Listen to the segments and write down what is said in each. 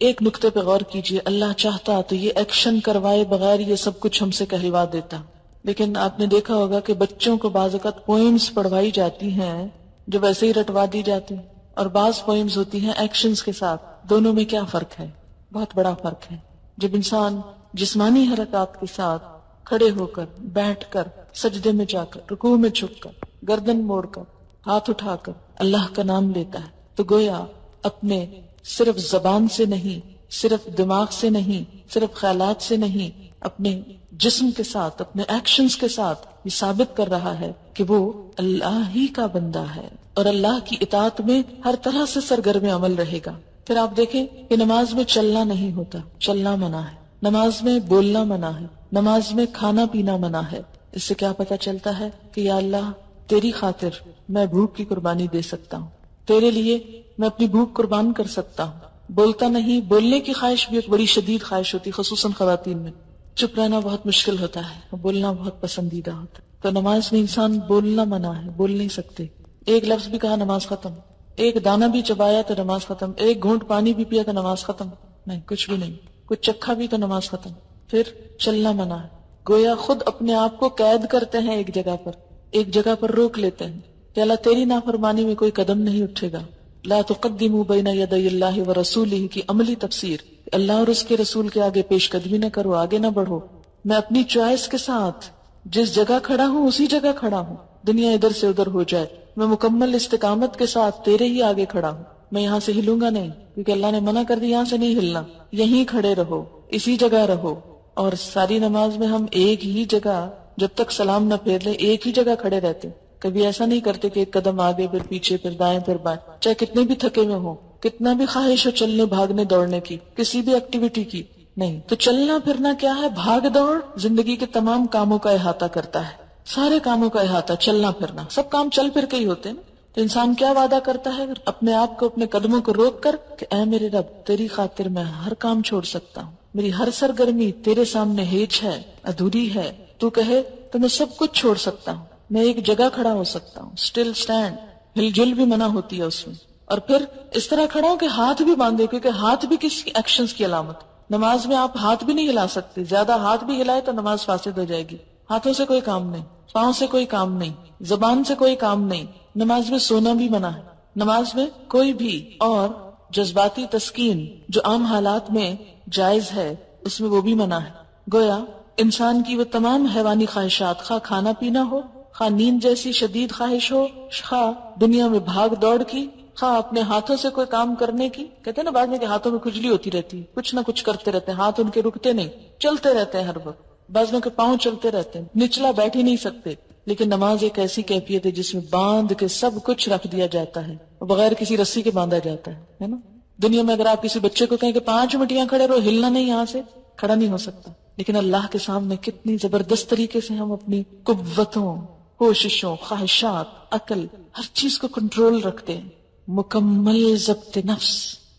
ایک نقطے پہ غور کیجئے، اللہ چاہتا تو یہ ایکشن کروائے بغیر یہ سب کچھ ہم سے کہلوا دیتا، لیکن آپ نے دیکھا ہوگا کہ بچوں کو بعض اوقات پوئمز پڑھوائی جاتی ہیں جو ویسے ہی رٹوا دی جاتی ہیں، اور بعض پوئمز ہوتی ہیں ایکشنز کے ساتھ. دونوں میں کیا فرق ہے؟ بہت بڑا فرق ہے. جب انسان جسمانی حرکات کے ساتھ کھڑے ہو کر، بیٹھ کر، سجدے میں جا کر، رکوع میں جھک کر، گردن موڑ کر، ہاتھ اٹھا کر اللہ کا نام لیتا ہے، تو گویا اپنے صرف زبان سے نہیں، صرف دماغ سے نہیں، صرف خیالات سے نہیں، اپنے جسم کے ساتھ، اپنے ایکشنز کے ساتھ یہ ثابت کر رہا ہے کہ وہ اللہ ہی کا بندہ ہے اور اللہ کی اطاعت میں ہر طرح سے سرگرم عمل رہے گا. پھر آپ دیکھیں کہ نماز میں چلنا نہیں ہوتا، چلنا منع ہے. نماز میں بولنا منع ہے. نماز میں کھانا پینا منع ہے. اس سے کیا پتہ چلتا ہے کہ یا اللہ تیری خاطر میں بھوک کی قربانی دے سکتا ہوں، تیرے لیے میں اپنی بھوک قربان کر سکتا ہوں. بولتا نہیں، بولنے کی خواہش بھی ایک بڑی شدید خواہش ہوتی، خصوصاً خواتین میں. چپ رہنا بہت مشکل ہوتا ہے، بولنا بہت پسندیدہ ہوتا ہے. تو نماز میں انسان بولنا منع ہے، بول نہیں سکتے. ایک لفظ بھی کہا نماز ختم، ایک دانہ بھی چبایا تو نماز ختم، ایک گھونٹ پانی بھی پیا تو نماز ختم. نہیں، کچھ بھی نہیں. کچھ چکھا بھی تو نماز ختم. پھر چلنا منع ہے. گویا خود اپنے آپ کو قید کرتے ہیں ایک جگہ پر، ایک جگہ پر روک لیتے ہیں کہ اللہ تیری نافرمانی میں کوئی قدم نہیں اٹھے گا. لا تقدموا بین یدی اللہ ورسولہ کی عملی تفسیر، اللہ اور اس کے رسول کے آگے پیش قدمی نہ کرو، آگے نہ بڑھو. میں اپنی چوائس کے ساتھ جس جگہ کھڑا ہوں اسی جگہ کھڑا ہوں، دنیا ادھر سے ادھر ہو جائے، میں مکمل استقامت کے ساتھ تیرے ہی آگے کھڑا ہوں. میں یہاں سے ہلوں گا نہیں، کیونکہ اللہ نے منع کر دیا یہاں سے نہیں ہلنا، یہیں کھڑے رہو، اسی جگہ رہو. اور ساری نماز میں ہم ایک ہی جگہ جب تک سلام نہ پھیر لیں ایک ہی جگہ کھڑے رہتے. کبھی ایسا نہیں کرتے کہ ایک قدم آگے پھر پیچھے پھر دائیں پھر بائیں، چاہے کتنے بھی تھکے ہوئے ہوں، کتنا بھی خواہش ہو چلنے بھاگنے دوڑنے کی، کسی بھی ایکٹیویٹی کی. نہیں، تو چلنا پھرنا کیا ہے؟ بھاگ دوڑ زندگی کے تمام کاموں کا احاطہ کرتا ہے، سارے کاموں کا احاطہ. چلنا پھرنا سب کام چل پھر کے ہی ہوتے ہیں. تو انسان کیا وعدہ کرتا ہے اپنے آپ کو، اپنے قدموں کو روک کر کہ اے میرے رب تیری خاطر میں ہر کام چھوڑ سکتا ہوں، میری ہر سرگرمی تیرے سامنے ہیچ ہے، ادھوری ہے. تو کہے تو میں سب کچھ چھوڑ سکتا ہوں، میں ایک جگہ کھڑا ہو سکتا ہوں. اسٹل سٹینڈ، ہل جل بھی منع ہوتی ہے اس میں. اور پھر اس طرح کھڑا ہوں کہ ہاتھ بھی باندھے، کیونکہ ہاتھ بھی کسی ایکشنز کی علامت. نماز میں آپ ہاتھ بھی نہیں ہلا سکتے، زیادہ ہاتھ بھی ہلائے تو نماز فاسد ہو جائے گی. ہاتھوں سے کوئی کام نہیں، پاؤں سے کوئی کام نہیں، زبان سے کوئی کام نہیں. نماز میں سونا بھی منع ہے. نماز میں کوئی بھی اور جذباتی تسکین جو عام حالات میں جائز ہے اس میں وہ بھی منع ہے. گویا انسان کی وہ تمام حیوانی خواہشات، خواہ کھانا پینا ہو، خواہ نیند جیسی شدید خواہش ہو، خواہ دنیا میں بھاگ دوڑ کی، خواہ اپنے ہاتھوں سے کوئی کام کرنے کی. کہتے ہیں نا بعد میں کہ ہاتھوں میں کھجلی ہوتی رہتی ہے، کچھ نہ کچھ کرتے رہتے ہیں، ہاتھ ان کے رکتے نہیں، چلتے رہتے ہیں ہر وقت. بعضوں کے پاؤں چلتے رہتے ہیں، نچلا بیٹھ ہی نہیں سکتے. لیکن نماز ایک ایسی کیفیت ہے جس میں باندھ کے سب کچھ رکھ دیا جاتا ہے، بغیر کسی رسی کے باندھا جاتا ہے نا. دنیا میں اگر آپ کسی بچے کو کہیں کہ 5 منٹ یہاں کھڑے رہو، ہلنا نہیں، یہاں سے کھڑا نہیں ہو سکتا. لیکن اللہ کے سامنے کتنی زبردست طریقے سے ہم اپنی قوتوں، کوششوں، خواہشات، عقل، ہر چیز کو کنٹرول رکھتے ہیں. مکمل ضبط نفس.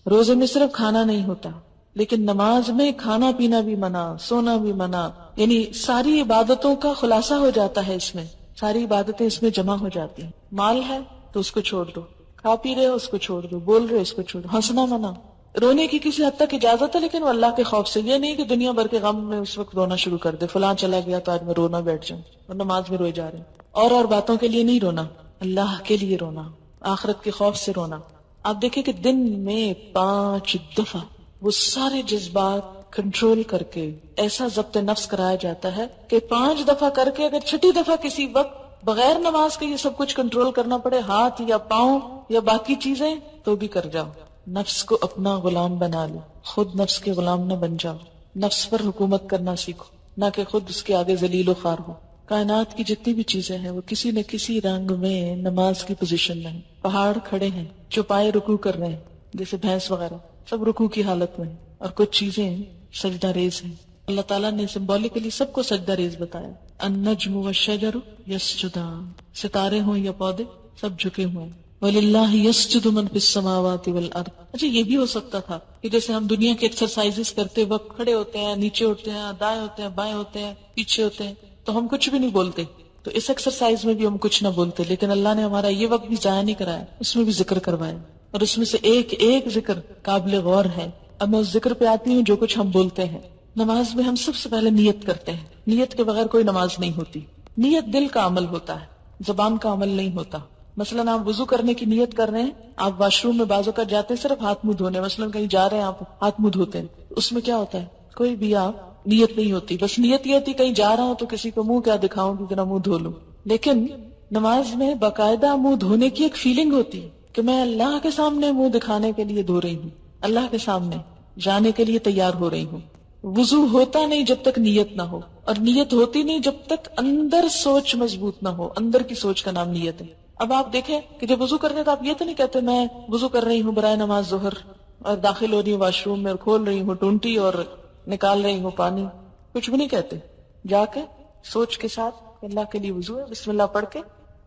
روزے میں صرف کھانا نہیں ہوتا، لیکن نماز میں کھانا پینا بھی منع، سونا بھی منع. یعنی ساری عبادتوں کا خلاصہ ہو جاتا ہے اس میں، ساری عبادتیں اس میں جمع ہو جاتی ہیں. مال ہے تو اس کو چھوڑ دو، کھا پی رہے ہو اس کو چھوڑ دو، بول رہے ہو اس کو چھوڑ دو. ہنسنا منع. رونے کی کسی حد تک اجازت ہے لیکن وہ اللہ کے خوف سے. یہ نہیں کہ دنیا بھر کے غم میں اس وقت رونا شروع کر دے، فلاں چلا گیا تو آج میں رونا بیٹھ جاؤں، اور نماز میں روئے جا رہے ہیں. اور باتوں کے لیے نہیں رونا، اللہ کے لیے رونا، آخرت کے خوف سے رونا. آپ دیکھیں کہ دن میں 5 دفعہ وہ سارے جذبات کنٹرول کر کے ایسا ضبط نفس کرایا جاتا ہے کہ 5 دفعہ کر کے اگر 6ٹھی دفعہ کسی وقت بغیر نماز کے یہ سب کچھ کنٹرول کرنا پڑے، ہاتھ یا پاؤں یا باقی چیزیں، تو بھی کر جاؤ. نفس کو اپنا غلام بنا لو، خود نفس کے غلام نہ بن جاؤ. نفس پر حکومت کرنا سیکھو، نہ کہ خود اس کے آگے ذلیل و خوار ہو. کائنات کی جتنی بھی چیزیں ہیں وہ کسی نہ کسی رنگ میں نماز کی پوزیشن میں ہیں. پہاڑ کھڑے ہیں، چوپائے رکوع کر رہے ہیں، جیسے بھینس وغیرہ سب رکوع کی حالت میں ہیں، اور کچھ چیزیں سجدہ ریز ہیں. اللہ تعالیٰ نے سمبولیکلی سب کو سجدہ ریز بتایا. النجم والشجر یسجدان، ستارے ہوں یا پودے سب جھکے ہوئے. وَلِلَّهِ يَسْجُدُ مَن فِي السَّمَاوَاتِ وَالْأَرْضِ. اچھا یہ بھی ہو سکتا تھا کہ جیسے ہم دنیا کے ایکسرسائزز کرتے وقت کھڑے ہوتے ہیں، نیچے اٹھتے ہیں، دائیں ہوتے ہیں، بائیں ہوتے ہیں، پیچھے ہوتے ہیں، تو ہم کچھ بھی نہیں بولتے. تو اس ایکسرسائز میں بھی ہم کچھ نہ بولتے، لیکن اللہ نے ہمارا یہ وقت بھی ضائع نہیں کرایا، اس میں بھی ذکر کروایا. اور اس میں سے ایک ایک ذکر قابل غور ہے. اب میں اس ذکر پہ آتی ہوں جو کچھ ہم بولتے ہیں. نماز میں ہم سب سے پہلے نیت کرتے ہیں. نیت کے بغیر کوئی نماز نہیں ہوتی. نیت دل کا عمل ہوتا ہے, زبان کا عمل نہیں ہوتا. مثلاً آپ وضو کرنے کی نیت کر رہے ہیں, آپ واش روم میں بعض اوقات جاتے ہیں صرف ہاتھ منہ دھونے, مثلاً کہیں جا رہے ہیں آپ ہاتھ منہ دھوتے ہیں, اس میں کیا ہوتا ہے, کوئی بھی آپ نیت نہیں ہوتی, بس نیت یہ ہوتی کہیں جا رہا ہوں تو کسی کو منہ کیا دکھاؤں کہ ذرا منہ دھو لوں. لیکن نماز میں باقاعدہ منہ دھونے کی ایک فیلنگ ہوتی ہے کہ میں اللہ کے سامنے منہ دکھانے کے لیے دھو رہی ہوں, اللہ کے سامنے جانے کے لیے تیار ہو رہی ہوں. وضو ہوتا نہیں جب تک نیت نہ ہو, اور نیت ہوتی نہیں جب تک اندر سوچ مضبوط نہ ہو. اندر کی سوچ کا نام نیت ہے. اب آپ دیکھیں کہ جب وضو کرتے تو آپ یہ تو نہیں کہتے میں وضو کر رہی ہوں برائے نماز ظہر, اور داخل ہو رہی ہوں واش روم میں اور کھول رہی ہوں ٹونٹی اور نکال رہی ہوں پانی, کچھ بھی نہیں کہتے. جا کے سوچ کے ساتھ اللہ کے لیے وضو ہے, بسم اللہ پڑھ کے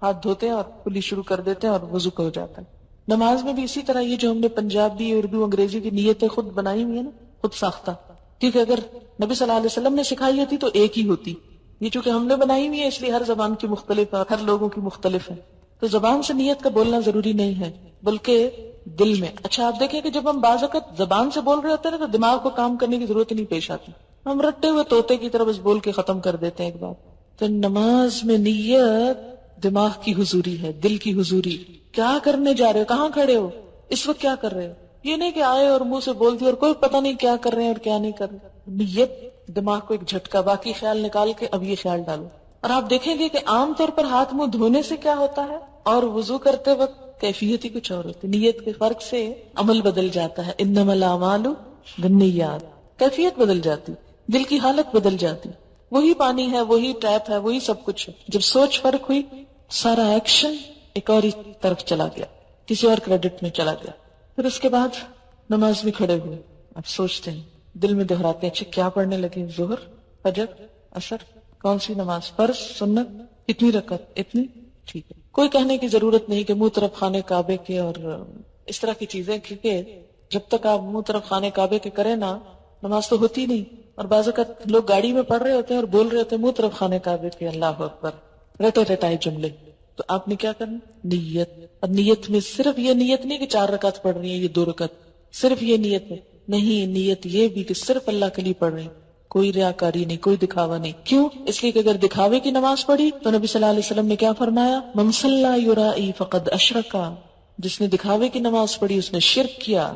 ہاتھ دھوتے ہیں اور کلی شروع کر دیتے ہیں اور وضو ہو جاتا ہے. نماز میں بھی اسی طرح یہ جو ہم نے پنجابی, اردو, انگریزی کی نیتیں خود بنائی ہوئی ہیں نا, خود ساختہ, کیونکہ اگر نبی صلی اللہ علیہ وسلم نے سکھائی ہوتی تو ایک ہی ہوتی. یہ چونکہ ہم نے بنائی ہوئی ہے اس لیے ہر زبان کی مختلف ہے, ہر لوگوں کی مختلف ہے. تو زبان سے نیت کا بولنا ضروری نہیں ہے بلکہ دل میں. اچھا آپ دیکھیں کہ جب ہم بعض اوقات زبان سے بول رہے ہوتے ہیں نا تو دماغ کو کام کرنے کی ضرورت نہیں پیش آتی, ہم رٹے ہوئے طوطے کی طرح بس بول کے ختم کر دیتے ہیں ایک بات. تو نماز میں نیت دماغ کی حضوری ہے, دل کی حضوری. کیا کرنے جا رہے ہو, کہاں کھڑے ہو, اس وقت کیا کر رہے ہو, یہ نہیں کہ آئے اور منہ سے بول دیا اور کوئی پتہ نہیں کیا کر رہے ہیں اور کیا نہیں کر رہے. نیت دماغ کو ایک جھٹکا, باقی خیال نکال کے اب یہ خیال ڈالو. اور آپ دیکھیں گے کہ عام طور پر ہاتھ منہ دھونے سے کیا ہوتا ہے اور وضو کرتے وقت کیفیت ہی کچھ اور ہوتی. نیت کے فرق سے عمل بدل جاتا ہے. انما الاعمال بالنیات, کیفیت بدل جاتی, دل کی حالت بدل جاتی. وہی پانی ہے, وہی ٹیپ ہے, وہی سب کچھ ہے. جب سوچ فرق ہوئی سارا ایکشن ایک اور ہی طرف چلا گیا, کسی اور کریڈٹ میں چلا گیا. پھر اس کے بعد نماز میں کھڑے ہوئے, اب سوچتے ہیں, دل میں دہراتے ہیں, اچھا کیا پڑھنے لگے, ظہر, فجر, عصر, کون سی نماز, فرض, سنت, کتنی رکعت, اتنی, ٹھیک ہے. کوئی کہنے کی ضرورت نہیں کہ منہ طرف خانے کعبے کے اور اس طرح کی چیزیں, کیونکہ جب تک آپ منہ طرف خانے کعبے کے کریں نا نماز تو ہوتی نہیں. اور بعض اوقات لوگ گاڑی میں پڑھ رہے ہوتے ہیں اور بول رہے ہوتے ہیں منہ طرف خانے کعبے کے, اللہ اکبر, رٹے رٹائے جملے. تو آپ نے کیا کرنا, نیت. اور نیت میں صرف یہ نیت نہیں کہ 4 رکعت پڑھ رہی ہیں, یہ 2 رکعت, صرف یہ نیت نہیں, نیت یہ بھی کہ صرف اللہ کے لیے پڑھ رہی ہیں, کوئی ریاکاری نہیں, کوئی دکھاوا نہیں. کیوں؟ اس لیے کہ اگر دکھاوے کی نماز پڑھی تو نبی صلی اللہ علیہ وسلم نے کیا فرمایا, من صلی یرائی فقد اشرکا, جس نے دکھاوے کی نماز پڑھی اس نے شرک کیا.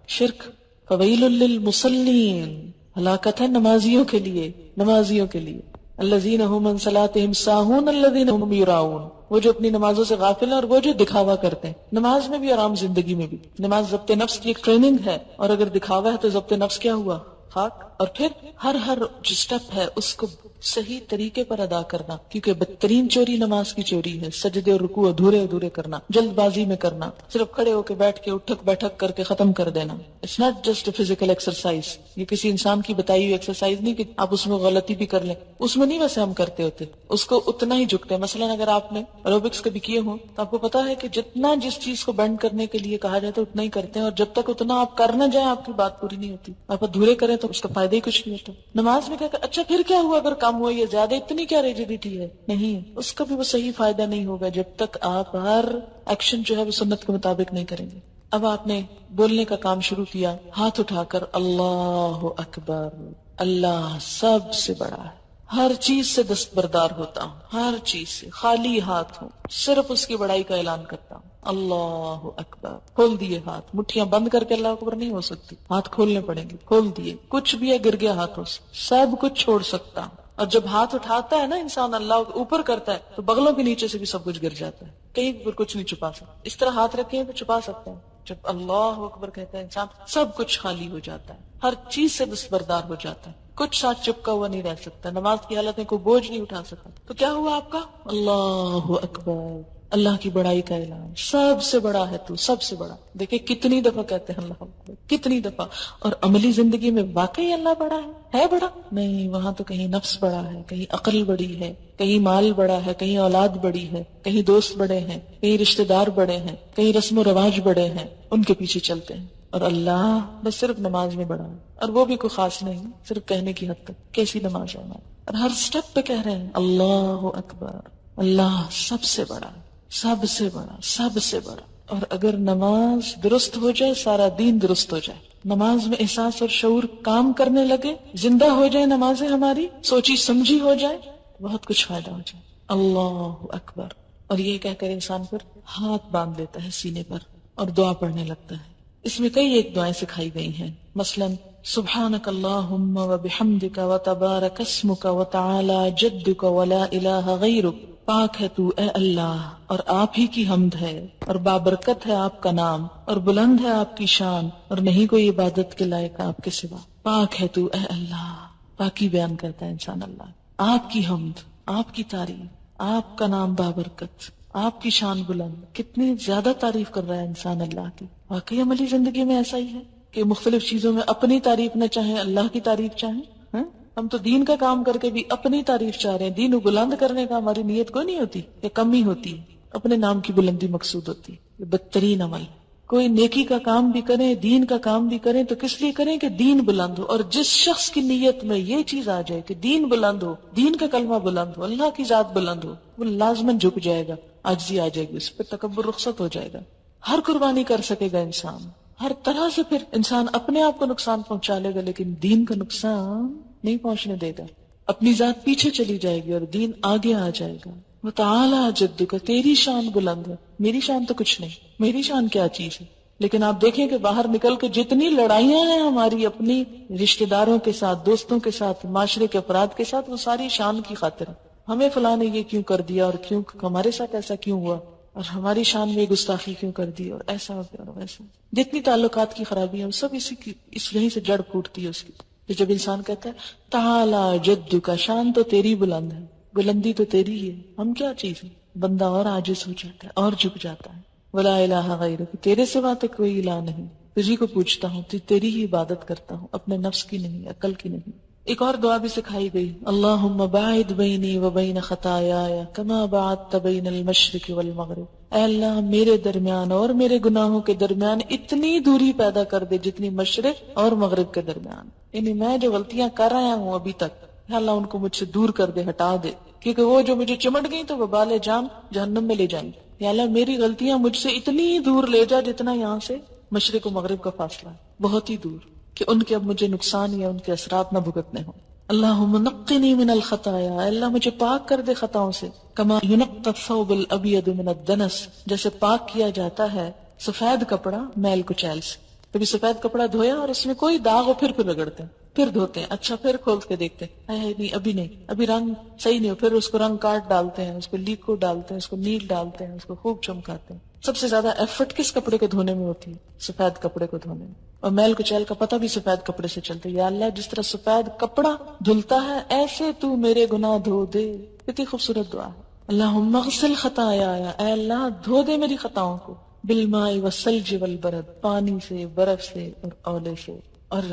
شرک فویل للمصلین, ہلاکت ہے نمازیوں کے لیے, نمازیوں کے لیے. الذین هم عن صلاتهم ساہون الذین هم یراؤون, وہ جو اپنی نمازوں سے غافل ہیں اور وہ جو دکھاوا کرتے ہیں. نماز میں بھی اور عام زندگی میں بھی. نماز ضبط نفس کی ایک ٹریننگ ہے, اور اگر دکھاوا ہے تو ضبط نفس کیا ہوا, خاک. اور پھر ہر جو سٹیپ ہے اس کو صحیح طریقے پر ادا کرنا, کیونکہ بدترین چوری نماز کی چوری ہے. سجدے اور رکوع ادھورے کرنا, جلد بازی میں کرنا, صرف کھڑے ہو کے بیٹھ کے اٹھک بیٹھک کر کے ختم کر دینا. It's not just a physical exercise, یہ کسی انسان کی بتائی ہوئی ایکسرسائز نہیں کہ آپ اس میں غلطی بھی کر لیں. اس میں نہیں ویسے ہم کرتے ہوتے, اس کو اتنا ہی جھکتے ہیں. مثلا اگر آپ نے ایروبکس کبھی کیے ہوں تو آپ کو پتا ہے کہ جتنا جس چیز کو بینڈ کرنے کے لیے کہا جاتا ہے اتنا ہی کرتے ہیں, اور جب تک اتنا آپ کر نہ جائیں آپ کی بات پوری نہیں ہوتی. آپ ادھورے کریں تو اس کا فائدہ ہی کچھ نہیں ہوتا. نماز میں کہا کہ اچھا پھر کیا ہوا اگر کم ہوا یا زیادہ, اتنی کیا ریجیڈیٹی ہے, نہیں, اس کا بھی وہ صحیح فائدہ نہیں ہوگا جب تک آپ ہر ایکشن جو ہے وہ سنت کے مطابق نہیں کریں گے. اب آپ نے بولنے کا کام شروع کیا, ہاتھ اٹھا کر اللہ اکبر, اللہ سب سے بڑا ہے, ہر چیز سے دستبردار ہوتا ہوں, ہر چیز سے خالی ہاتھ ہوں, صرف اس کی بڑائی کا اعلان کرتا ہوں, اللہ اکبر. کھول دیے ہاتھ, مٹھیاں بند کر کے اللہ اکبر نہیں ہو سکتی, ہاتھ کھولنے پڑیں گے. کھول دیے, کچھ بھی ہے گر گیا ہاتھوں سے, سب کچھ چھوڑ سکتا ہوں. اور جب ہاتھ اٹھاتا ہے نا انسان, اللہ اوپر کرتا ہے تو بغلوں کے نیچے سے بھی سب کچھ گر جاتا ہے, کہیں پر کچھ نہیں چھپا سکتا. اس طرح ہاتھ رکھے ہیں تو چھپا سکتا ہے. جب اللہ اکبر کہتا ہے انسان, سب کچھ خالی ہو جاتا ہے, ہر چیز سے دستبردار ہو جاتا ہے, کچھ ساتھ چپکا ہوا نہیں رہ سکتا. نماز کی حالت میں کوئی بوجھ نہیں اٹھا سکتا. تو کیا ہوا آپ کا, اللہ اکبر, اللہ کی بڑائی کا اعلان, سب سے بڑا ہے تو, سب سے بڑا. دیکھیں کتنی دفعہ کہتے ہیں اللہ اکبر, کتنی دفعہ. اور عملی زندگی میں واقعی اللہ بڑا ہے بڑا نہیں, وہاں تو کہیں نفس بڑا ہے, کہیں عقل بڑی ہے, کہیں مال بڑا ہے, کہیں اولاد بڑی ہے, کہیں دوست بڑے ہیں, کہیں رشتہ دار بڑے ہیں, کہیں رسم و رواج بڑے ہیں, ان کے پیچھے چلتے ہیں. اور اللہ بس صرف نماز میں بڑا ہے, اور وہ بھی کوئی خاص نہیں, صرف کہنے کی حد تک. کیسی نماز ہے ہماری, اور ہر سٹیپ پہ کہہ رہے ہیں اللہ اکبر, اللہ سب سے بڑا, سب سے بڑا, سب سے بڑا. اور اگر نماز درست ہو جائے سارا دین درست ہو جائے. نماز میں احساس اور شعور کام کرنے لگے، زندہ ہو جائے نمازیں ہماری، سوچی سمجھی ہو جائے، بہت کچھ فائدہ ہو جائے. اللہ اکبر. اور یہ کہہ کر انسان پھر ہاتھ باندھ لیتا ہے سینے پر اور دعا پڑھنے لگتا ہے. اس میں کئی ایک دعائیں سکھائی گئی ہیں، مثلا سبحانک اللہم وبحمدک وتبارک اسمک وتعالی جدک ولا الہ غیرک. پاک ہے تو اے اللہ، اور آپ ہی کی حمد ہے، اور بابرکت ہے آپ کا نام، اور بلند ہے آپ کی شان، اور نہیں کوئی عبادت کے لائق آپ کے سوا. پاک ہے تو اے اللہ. پاکی بیان کرتا ہے انسان اللہ، آپ کی حمد، آپ کی تعریف، آپ کا نام بابرکت، آپ کی شان بلند. کتنی زیادہ تعریف کر رہا ہے انسان اللہ کی. واقعی عملی زندگی میں ایسا ہی ہے کہ مختلف چیزوں میں اپنی تعریف نہ چاہیں، اللہ کی تعریف چاہیں. ہم تو دین کا کام کر کے بھی اپنی تعریف چاہ رہے ہیں. دین کو بلند کرنے کا ہماری نیت کوئی نہیں ہوتی، یا کمی ہوتی ہے، اپنے نام کی بلندی مقصود ہوتی ہے. یہ بدترین عمل. کوئی نیکی کا کام بھی کریں، دین کا کام بھی کریں تو کس لیے کریں کہ دین بلند ہو. اور جس شخص کی نیت میں یہ چیز آ جائے کہ دین بلند ہو، دین کا کلمہ بلند ہو، اللہ کی ذات بلند ہو، وہ لازماً جھک جائے گا، عاجزی آ جائے گی، اس پہ تکبر رخصت ہو جائے گا. ہر قربانی کر سکے گا انسان، ہر طرح سے پھر انسان اپنے آپ کو نقصان پہنچا لے گا لیکن دین کا نقصان نہیں پہنچنے دے گا. اپنی ذات پیچھے چلی جائے گی اور دین آگے آ جائے گا. وتعالی جدک، تیری شان بلند ہے، میری شان تو کچھ نہیں. میری شان کیا چیز ہے؟ لیکن آپ دیکھیں کہ باہر نکل کے جتنی لڑائیاں ہیں ہماری اپنی رشتہ داروں کے ساتھ، دوستوں کے ساتھ، معاشرے کے افراد کے ساتھ، وہ ساری شان کی خاطر ہے. ہمیں فلاں نے یہ کیوں کر دیا، اور کیوں ہمارے ساتھ ایسا کیوں ہوا، اور ہماری شان میں گستاخی کیوں کر دی، اور ایسا ہو گیا اور ویسا. جتنی تعلقات کی خرابی ہے سب اس یہیں سے جڑ پھوٹتی ہے اس کی. تو جب انسان کہتا ہے تعالی جد کا، شان تو تیری بلند ہے، بلندی تو تیری ہے، ہم کیا چیز ہے، بندہ اور عاجز ہو جاتا ہے اور جھک جاتا ہے. ولا الہ غیرک، تیرے سوا تو کوئی الہ نہیں، تجھی کو پوچھتا ہوں، تیری ہی عبادت کرتا ہوں، اپنے نفس کی نہیں، عقل کی نہیں. ایک اور دعا بھی سکھائی گئی، اللہم باعد بینی و بین خطایایا کما باعدت بین المشرق والمغرب. اے اللہ میرے درمیان اور میرے گناہوں کے درمیان اتنی دوری پیدا کر دے جتنی مشرق اور مغرب کے درمیان. یعنی میں جو غلطیاں کر رہا ہوں ابھی تک، اللہ ان کو مجھ سے دور کر دے، ہٹا دے، کیونکہ وہ جو مجھے چمٹ گئی تو وہ وبال جان جہنم میں لے جائیں. یا اللہ میری غلطیاں مجھ سے اتنی دور لے جا جتنا یہاں سے مشرق و مغرب کا فاصلہ ہے، بہت ہی دور، کہ ان کے اب مجھے نقصان یا ان کے اثرات نہ بھگتنے ہوں. اللہم نقنی من الخطایا، اللہ مجھے پاک کر دے خطاؤں سے. کما ینقى الثوب الابیض من الدنس، جیسے پاک کیا جاتا ہے سفید کپڑا میل کچیل سے. کبھی سفید کپڑا دھویا اور اس میں کوئی داغ ہو پھر رگڑتے ہیں، پھر دھوتے ہیں، اچھا پھر کھول کے دیکھتے ہیں، نہیں ابھی نہیں، ابھی رنگ صحیح نہیں ہو، پھر اس کو رنگ کاٹ ڈالتے ہیں، اس کو لیکو ڈالتے ہیں، اس کو نیل ڈالتے ہیں، اس کو خوب چمکاتے ہیں. سب سے زیادہ ایفرٹ کس کپڑے کو دھونے میں ہوتی ہے؟ سفید کپڑے کو دھونے میں. اور میل کچیل کا پتہ بھی سفید کپڑے سے چلتا ہے. یا اللہ جس طرح سفید کپڑا دھلتا ہے ایسے تو میرے گناہ دھو دے. کتنی خوبصورت دعا ہے. اللہم اغسل خطایا، اے اللہ دھو دے میری خطاؤں کو، بالماء والثلج والبرد، پانی سے، برف سے اور اولے سے. اور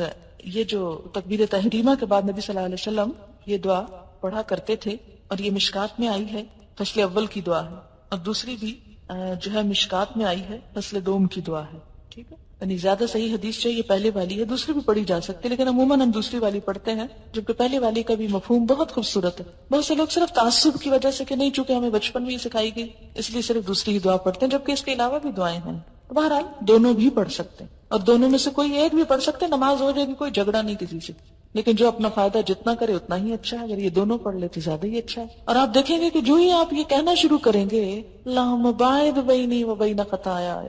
یہ جو تکبیر تحریمہ کے بعد نبی صلی اللہ علیہ وسلم یہ دعا پڑھا کرتے تھے، اور یہ مشکات میں آئی ہے، فصل اول کی دعا ہے، اور دوسری بھی جو ہے مشکات میں آئی ہے، فصل دوم کی دعا ہے. ٹھیک ہے، یعنی زیادہ صحیح حدیث جو یہ پہلے والی ہے، دوسری بھی پڑھی جا سکتی ہے، لیکن عموماً ہم دوسری والی پڑھتے ہیں، جبکہ پہلے والی کا بھی مفہوم بہت خوبصورت ہے. بہت سے لوگ صرف تعصب کی وجہ سے کہ نہیں چونکہ ہمیں بچپن میں ہی سکھائی گئی اس لیے صرف دوسری ہی دعا پڑھتے ہیں، جبکہ اس کے علاوہ بھی دعائیں ہیں. بہرحال دونوں بھی پڑھ سکتے ہیں، اور دونوں میں سے کوئی ایک بھی پڑھ سکتے، نماز ہو جائے گی، کوئی جھگڑا نہیں کسی سے. لیکن جو اپنا فائدہ جتنا کرے اتنا ہی اچھا ہے، اگر یہ دونوں پڑھ لے تو زیادہ ہی اچھا ہے. اور آپ دیکھیں گے کہ جو ہی آپ یہ کہنا شروع کریں گے اللہم باعد بینی و بین خطایا،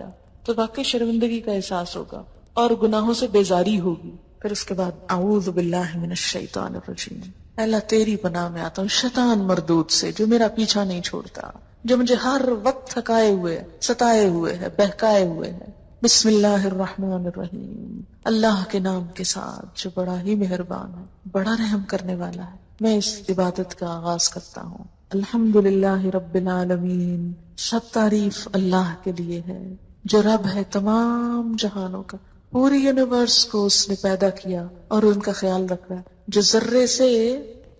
تو واقعی شرمندگی کا احساس ہوگا اور گناہوں سے بیزاری ہوگی. پھر اس کے بعد اعوذ باللہ من الشیطان الرجیم، اللہ تیری پناہ میں آتا ہوں شیطان مردود سے جو میرا پیچھا نہیں چھوڑتا، جو مجھے ہر وقت تھکائے ہوئے، ستائے ہوئے ہے، بہکائے ہوئے ہے. بسم اللہ الرحمن الرحیم، اللہ کے نام کے ساتھ جو بڑا ہی مہربان ہے، بڑا رحم کرنے والا ہے. میں اس عبادت کا آغاز کرتا ہوں. الحمدللہ رب العالمین، سب تعریف اللہ کے لیے ہے جو رب ہے تمام جہانوں کا. پوری یونیورس کو اس نے پیدا کیا اور ان کا خیال رکھ رہا ہے، جو ذرے سے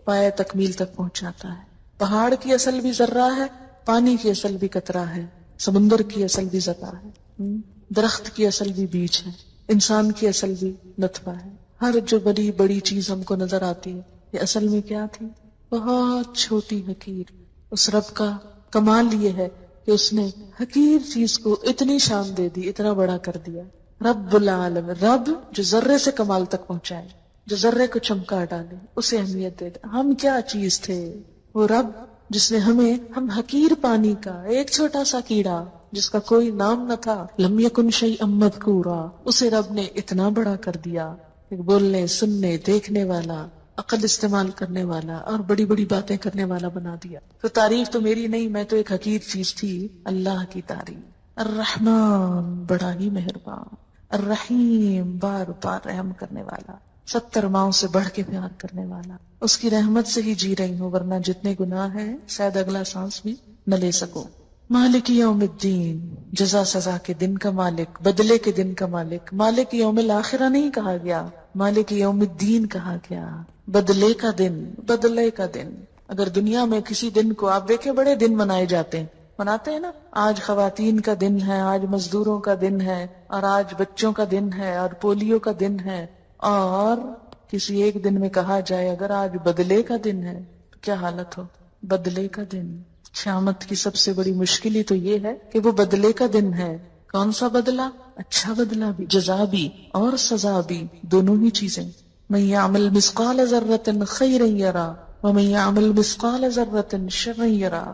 پائے تکمیل تک پہنچاتا ہے. پہاڑ کی اصل بھی ذرہ ہے، پانی کی اصل بھی قطرہ ہے، سمندر کی اصل بھی ذرہ ہے، درخت کی اصل بھی بیج ہے، انسان کی اصل بھی نطفہ ہے. ہر جو بڑی بڑی چیز ہم کو نظر آتی ہے یہ اصل میں کیا تھی؟ بہت چھوٹی حقیر. اس رب کا کمال یہ ہے کہ اس نے حقیر چیز کو اتنی شان دے دی، اتنا بڑا کر دیا. رب العالمین، رب جو ذرے سے کمال تک پہنچائے، جو ذرے کو چمکا ڈالے، اسے اہمیت دے دے۔ ہم کیا چیز تھے، وہ رب جس نے ہم حقیر پانی کا ایک چھوٹا سا کیڑا جس کا کوئی نام نہ تھا، لم یکن شیئا مذکورا، اسے رب نے اتنا بڑا کر دیا، ایک بولنے سننے دیکھنے والا، عقل استعمال کرنے والا اور بڑی بڑی باتیں کرنے والا بنا دیا۔ تو تعریف تو میری نہیں، میں تو ایک حقیر چیز تھی، اللہ کی تعریف۔ الرحمن، بڑا ہی مہربان، الرحیم، بار بار رحم کرنے والا، 70 ماؤں سے بڑھ کے پیار کرنے والا۔ اس کی رحمت سے ہی جی رہی ہوں، ورنہ جتنے گناہ ہیں شاید اگلا سانس بھی نہ لے سکوں۔ مالک یوم الدین، جزا سزا کے دن کا مالک، بدلے کے دن کا مالک۔ مالک یوم الاخرہ نہیں کہا گیا، مالک یوم الدین کہا گیا، بدلے کا دن، بدلے کا دن۔ اگر دنیا میں کسی دن کو آپ دیکھیں، بڑے دن منائے جاتے ہیں، مناتے ہیں نا، آج خواتین کا دن ہے، آج مزدوروں کا دن ہے، اور آج بچوں کا دن ہے، اور پولیو کا دن ہے، اور کسی ایک دن میں کہا جائے اگر آج بدلے کا دن ہے تو کیا حالت ہو۔ بدلے کا دن، قیامت کی سب سے بڑی مشکل ہی تو یہ ہے کہ وہ بدلے کا دن ہے۔ کون سا بدلہ؟ اچھا بدلہ بھی، جزا بھی اور سزا بھی، دونوں ہی چیزیں۔ من یعمل مثقال ذرۃ خیرا یرا ومن یعمل مثقال ذرۃ شرا یرا۔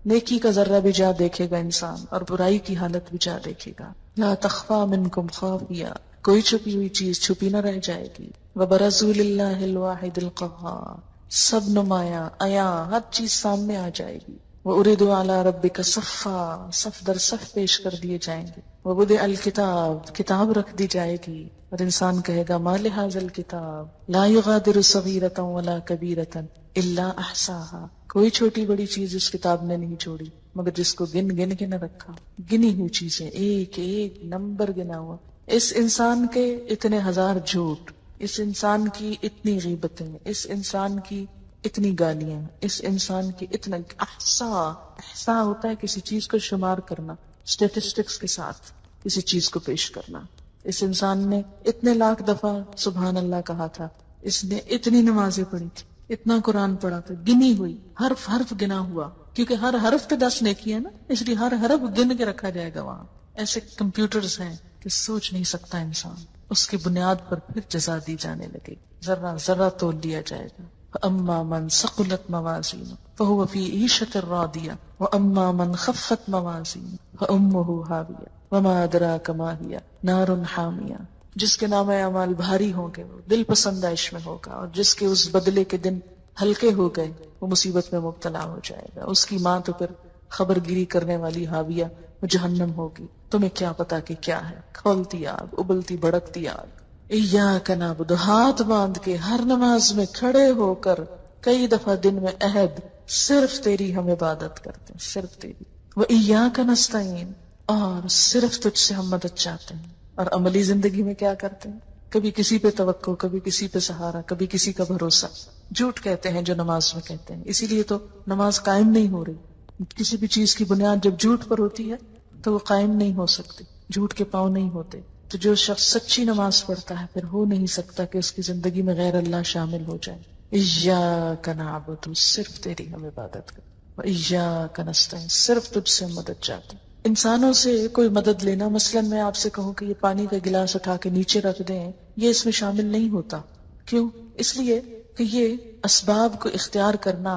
نیکی کا ذرہ بھی جا دیکھے گا انسان، اور برائی کی حالت بھی جا دیکھے گا۔ لا تخفی منکم خافیہ، کوئی چھپی ہوئی چیز چھپی نہ رہ جائے گی۔ وبرزوا للہ الواحد القہار، سب نمایاں عیاں ہر چیز سامنے آ جائے گی۔ وَأُرِدُوا عَلَىٰ رَبِّكَ صَفًّا، صف در صف پیش کر دیے جائیں گے۔ وَوُضِعَ الْكِتَابُ، کتاب رکھ دی جائے گی، اور انسان کہے گا مَا لِهَٰذَا الْكِتَابِ لَا يُغَادِرُ صَغِيرَةً وَلَا كَبِيرَةً إِلَّا أَحْصَاهَا۔ کوئی چھوٹی بڑی چیز اس کتاب نے نہیں چھوڑی مگر جس کو گن گن کے نہ رکھا۔ گنی ہوئی چیزیں، ایک ایک نمبر گنا ہوا۔ اس انسان کے اتنے ہزار جھوٹ، اس انسان کی اتنی غیبتیں، اس انسان کی اتنی گالیاں، اس انسان کی اتنا احصا ہوتا ہے کسی چیز کو شمار کرنا، اسٹیٹسٹکس کے ساتھ کسی چیز کو پیش کرنا۔ اس انسان نے اتنے لاکھ دفعہ سبحان اللہ کہا تھا، اس نے اتنی نمازیں پڑھی تھی، اتنا قرآن پڑھا تھا، گنی ہوئی، حرف حرف گنا ہوا، کیونکہ ہر حرف پہ 10 نیکی ہے نا، اس لیے ہر حرف گن کے رکھا جائے گا وہاں۔ ایسے کمپیوٹرز ہیں کہ سوچ نہیں سکتا انسان، اس کی بنیاد پر پھر جزا دی جانے لگے، ذرہ ذرہ تول لیا جائے گا۔ فَأَمَّا مَنْ ثَقُلَتْ مَوَازِينُهُ فَهُوَ فِي عِيشَةٍ رَاضِيَةٍ وَأَمَّا مَنْ خَفَّتْ مَوَازِينُهُ فَأُمُّهُ هَاوِيَةٌ وَمَا أَدْرَاكَ مَا هِيَ نَارٌ حَامِيَةٌ۔ جس کے نام اعمال بھاری ہوں گے وہ دل پسندائش میں ہوگا، اور جس کے اس بدلے کے دن ہلکے ہو گئے وہ مصیبت میں مبتلا ہو جائے گا۔ اس کی ماں تو پھر خبر گیری کرنے والی حاویہ، وہ جہنم ہوگی۔ تمہیں کیا پتا کہ کیا ہے، کھولتی آگ، ابلتی بھڑکتی آگ۔ ایاک نعبد، ہاتھ باندھ کے ہر نماز میں کھڑے ہو کر کئی دفعہ دن میں عہد، صرف تیری ہم عبادت کرتے ہیں، صرف تیری۔ وایاک نستعین، اور صرف تجھ سے ہم مدد چاہتے ہیں۔ اور عملی زندگی میں کیا کرتے ہیں؟ کبھی کسی پہ توقع، کبھی کسی پہ سہارا، کبھی کسی کا بھروسہ۔ جھوٹ کہتے ہیں جو نماز میں کہتے ہیں، اسی لیے تو نماز قائم نہیں ہو رہی۔ کسی بھی چیز کی بنیاد جب جھوٹ پر ہوتی ہے تو وہ قائم نہیں ہو سکتی، جھوٹ کے پاؤں نہیں ہوتے۔ تو جو شخص سچی نماز پڑھتا ہے پھر ہو نہیں سکتا کہ اس کی زندگی میں غیر اللہ شامل ہو جائے۔ ایاک نعبد، صرف تیری ہم عبادت کریں، وایاک نستعین، صرف تجھ سے مدد چاہتے ہیں۔ انسانوں سے کوئی مدد لینا، مثلا میں آپ سے کہوں کہ یہ پانی کا گلاس اٹھا کے نیچے رکھ دیں، یہ اس میں شامل نہیں ہوتا۔ کیوں؟ اس لیے کہ یہ اسباب کو اختیار کرنا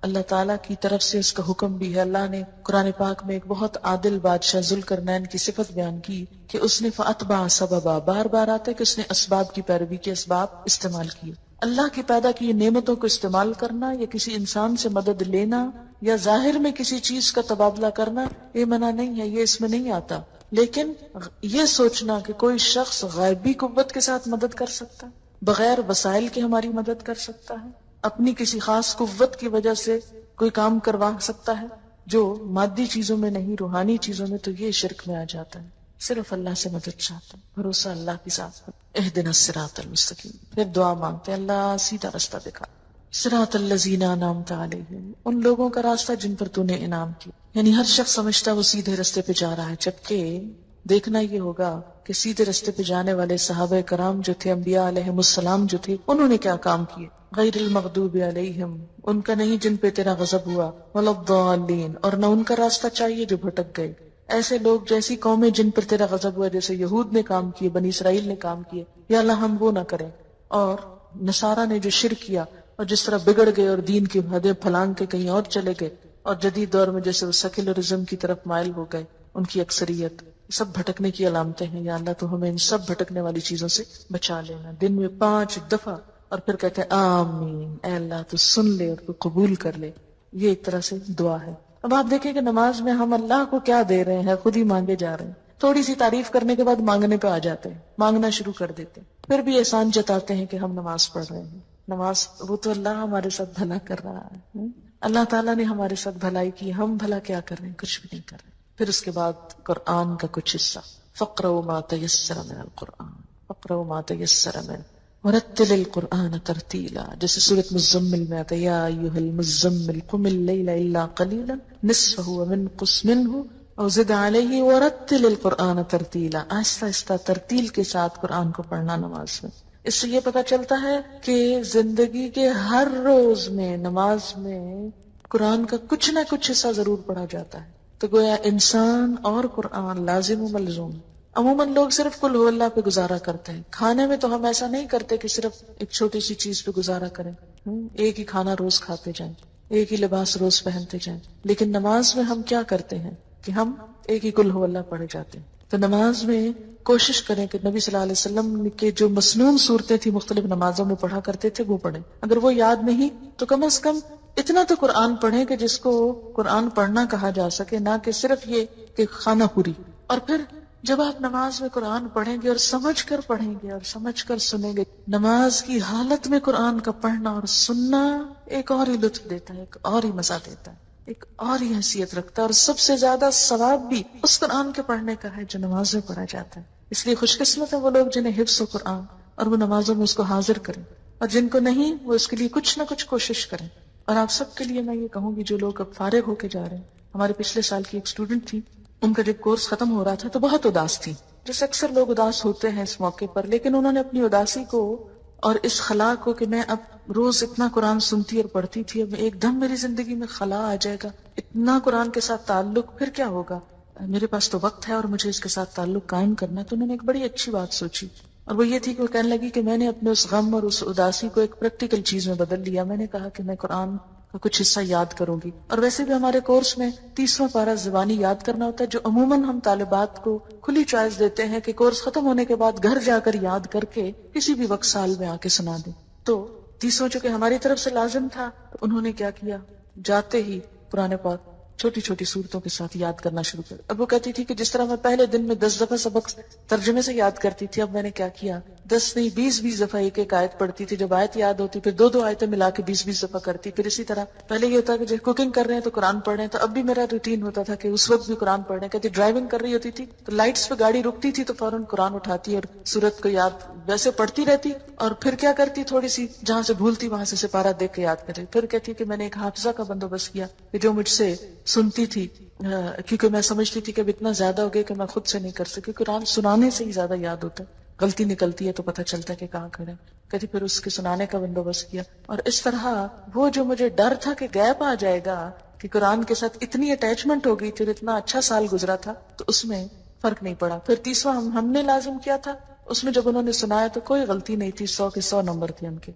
اللہ تعالیٰ کی طرف سے اس کا حکم بھی ہے۔ اللہ نے قرآن پاک میں ایک بہت عادل بادشاہ ذوالقرنین کی صفت بیان کی کہ اس نے فَأَتْبَعَ سَبَبًا، بار بار آتا ہے کہ اس نے اسباب کی پیروی کے اسباب استعمال کیے۔ اللہ کی پیدا کی نعمتوں کو استعمال کرنا، یا کسی انسان سے مدد لینا، یا ظاہر میں کسی چیز کا تبادلہ کرنا، یہ منع نہیں ہے، یہ اس میں نہیں آتا۔ لیکن یہ سوچنا کہ کوئی شخص غیبی قوت کے ساتھ مدد کر سکتا ہے، بغیر وسائل کے ہماری مدد کر سکتا ہے، اپنی کسی خاص قوت کی وجہ سے کوئی کام کروا سکتا ہے جو مادی چیزوں میں نہیں، روحانی چیزوں میں، تو یہ شرک میں آ جاتا ہے۔ صرف اللہ سے مدد چاہتا ہے، بھروسہ اللہ کے ساتھ۔ اہدنا الصراط المستقیم، پھر دعا مانگتے ہیں اللہ سیدھا راستہ دکھا۔ صراط الذین انعمت علیہم، ان لوگوں کا راستہ جن پر تو نے انعام کیا۔ یعنی ہر شخص سمجھتا وہ سیدھے راستے پہ جا رہا ہے، جبکہ دیکھنا یہ ہوگا کہ سیدھے راستے پہ جانے والے صحابہ کرام جو تھے، انبیاء علیہم السلام جو تھے، انہوں نے کیا کام کیے۔ غیر المغضوب علیہم، ان کا نہیں جن پہ تیرا غضب ہوا، ولا الضالین، اور نہ ان کا راستہ چاہیے جو بھٹک گئے۔ ایسے لوگ جیسی قومیں جن پر تیرا غضب ہوا، جیسے یہود نے کام کیے، بنی اسرائیل نے کام کیے، یا اللہ ہم وہ نہ کریں. اور نصارہ نے جو شرک کیا اور جس طرح بگڑ گئے اور دین کی حدیں پھلانگ کے کہیں اور چلے گئے، اور جدید دور میں جیسے وہ سیکولرزم کی طرف مائل ہو گئے ان کی اکثریت، سب بھٹکنے کی علامتیں ہیں. یا اللہ تو ہمیں ان سب بھٹکنے والی چیزوں سے بچا لینا. دن میں 5 دفعہ اور پھر کہتے ہیں آمین، اے اللہ تو سن لے اور تو قبول کر لے. یہ ایک طرح سے دعا ہے. اب آپ دیکھیں کہ نماز میں ہم اللہ کو کیا دے رہے ہیں، خود ہی مانگے جا رہے ہیں. تھوڑی سی تعریف کرنے کے بعد مانگنے پہ آ جاتے ہیں، مانگنا شروع کر دیتے ہیں. پھر بھی احسان جتاتے ہیں کہ ہم نماز پڑھ رہے ہیں. نماز وہ تو اللہ ہمارے ساتھ بھلا کر رہا ہے. اللہ تعالیٰ نے ہمارے ساتھ بھلائی کی، ہم بھلا کیا کر رہے ہیں؟ کچھ بھی نہیں کر رہے. پھر اس کے بعد قرآن کا کچھ حصہ، فَاقْرَؤْا مَا تَيَسَّرَ مِنَ الْقُرْآنِ فَاقْرَؤْا مَا تَيَسَّرَ مِنْهُ وَرَتِّلِ الْقُرْآنَ تَرْتِيلًا. جیسے سورۃ مزمل میں آتا ہے یا ایھا المزمل قم اللیل الا قلیلا نصفہ وانقص منہ او زد علیہ ورتل القرآن ترتیلا. آہستہ آہستہ ترتیل کے ساتھ قرآن کو پڑھنا نماز میں. اس سے یہ پتا چلتا ہے کہ زندگی کے ہر روز میں نماز میں قرآن کا کچھ نہ کچھ حصہ ضرور پڑھا جاتا ہے. تو گویا انسان اور قرآن لازم و ملزوم. عموماً لوگ صرف قل ہو اللہ پہ گزارا کرتے ہیں. کھانے میں تو ہم ایسا نہیں کرتے کہ صرف ایک چھوٹی سی چیز پہ گزارا کریں، ایک ہی کھانا روز کھاتے جائیں، ایک ہی لباس روز پہنتے جائیں. لیکن نماز میں ہم کیا کرتے ہیں کہ ہم ایک ہی قل ہو اللہ پڑھے جاتے ہیں. تو نماز میں کوشش کریں کہ نبی صلی اللہ علیہ وسلم کے جو مسنون صورتیں تھی مختلف نمازوں میں پڑھا کرتے تھے وہ پڑھیں. اگر وہ یاد نہیں تو کم از کم اتنا تو قرآن پڑھیں کہ جس کو قرآن پڑھنا کہا جا سکے، نہ کہ صرف یہ کہ خانہ پوری. اور پھر جب آپ نماز میں قرآن پڑھیں گے اور سمجھ کر پڑھیں گے اور سمجھ کر سنیں گے، نماز کی حالت میں قرآن کا پڑھنا اور سننا ایک اور ہی لطف دیتا ہے، ایک اور ہی مزہ دیتا ہے، ایک اور ہی حیثیت رکھتا ہے. اور سب سے زیادہ ثواب بھی اس قرآن کے پڑھنے کا ہے جو نماز میں پڑھا جاتا ہے. اس لیے خوش قسمت ہے وہ لوگ جنہیں حفظ و قرآن اور وہ نمازوں میں اس کو حاضر کریں، اور جن کو نہیں وہ اس کے لیے کچھ نہ کچھ کوشش کریں. اور آپ سب کے لیے میں یہ کہوں گی جو لوگ اب فارغ ہو کے جا رہے ہیں، ہمارے پچھلے سال کی ایک اسٹوڈنٹ تھی، ان کا جب کورس ختم ہو رہا تھا تو بہت اداس تھی، جیسے اکثر لوگ اداس ہوتے ہیں اس موقع پر. لیکن انہوں نے اپنی اداسی کو اور اس خلا کو کہ میں اب روز اتنا قرآن سنتی اور پڑھتی تھی، اب ایک دم میری زندگی میں خلا آ جائے گا، اتنا قرآن کے ساتھ تعلق، پھر کیا ہوگا؟ میرے پاس تو وقت ہے اور مجھے اس کے ساتھ تعلق قائم کرنا ہے. تو انہوں نے ایک بڑی اچھی بات سوچی، اور وہ یہ تھی کہ وہ کہنے لگی کہ میں نے اپنے اس غم اور اس اداسی کو ایک پریکٹیکل چیز میں بدل لیا. میں نے کہا کہ میں قرآن کا کچھ حصہ یاد کروں گی. اور ویسے بھی ہمارے کورس میں 30واں پارہ زبانی یاد کرنا ہوتا ہے، جو عموماً ہم طالبات کو کھلی چوائس دیتے ہیں کہ کورس ختم ہونے کے بعد گھر جا کر یاد کر کے کسی بھی وقت سال میں آ کے سنا دیں. تو 30واں چونکہ ہماری طرف سے لازم تھا، تو انہوں نے کیا کیا، جاتے ہی قرآن پاک چھوٹی چھوٹی صورتوں کے ساتھ یاد کرنا شروع کر. اب وہ کہتی تھی کہ جس طرح میں پہلے دن میں 10 دفعہ سبق ترجمے سے یاد کرتی تھی، اب میں نے کیا کیا، 10 نہیں 20 دفعہ ایک ایک آیت پڑھتی تھی. جب آیت یاد ہوتی پھر 2 آیتیں ملا کے 20 دفعہ کرتی. پھر اسی طرح پہلے یہ ہوتا کہ جب کوکنگ کر رہے ہیں تو قرآن پڑھ رہے ہیں، تو اب بھی میرا روٹین ہوتا تھا کہ اس وقت بھی قرآن پڑھ رہے ہیں. کہتی ڈرائیونگ کر رہی ہوتی تھی تو لائٹس پہ گاڑی رکتی تھی تو فوراً قرآن اٹھاتی اور سورت کو یاد ویسے پڑھتی رہتی. اور پھر کیا کرتی، تھوڑی سی جہاں سے بھولتی وہاں سے سپارہ دیکھ کے یاد کرتی. پھر کہتی کہ میں نے ایک حافظہ کا بندوبست کیا کہ جو مجھ سے سنتی تھی، کیونکہ میں سمجھتی تھی کہ اب اتنا زیادہ ہو گیا کہ میں خود سے نہیں کر سکی. قرآن سنانے سے ہی زیادہ یاد ہوتا ہے، غلطی نکلتی ہے تو پتہ چلتا ہے کہ کہاں کھڑے. کہتی پھر اس کے سنانے کا بندوبست کیا. اور اس طرح وہ جو مجھے ڈر تھا کہ گیپ آ جائے گا، کہ قرآن کے ساتھ اتنی اٹیچمنٹ ہو گئی تھی اور اتنا اچھا سال گزرا تھا، تو اس میں فرق نہیں پڑا. پھر 30واں ہم نے لازم کیا تھا، اس میں جب انہوں نے سنایا تو کوئی غلطی نہیں تھی، 100 کے 100 نمبر تھے ان کے.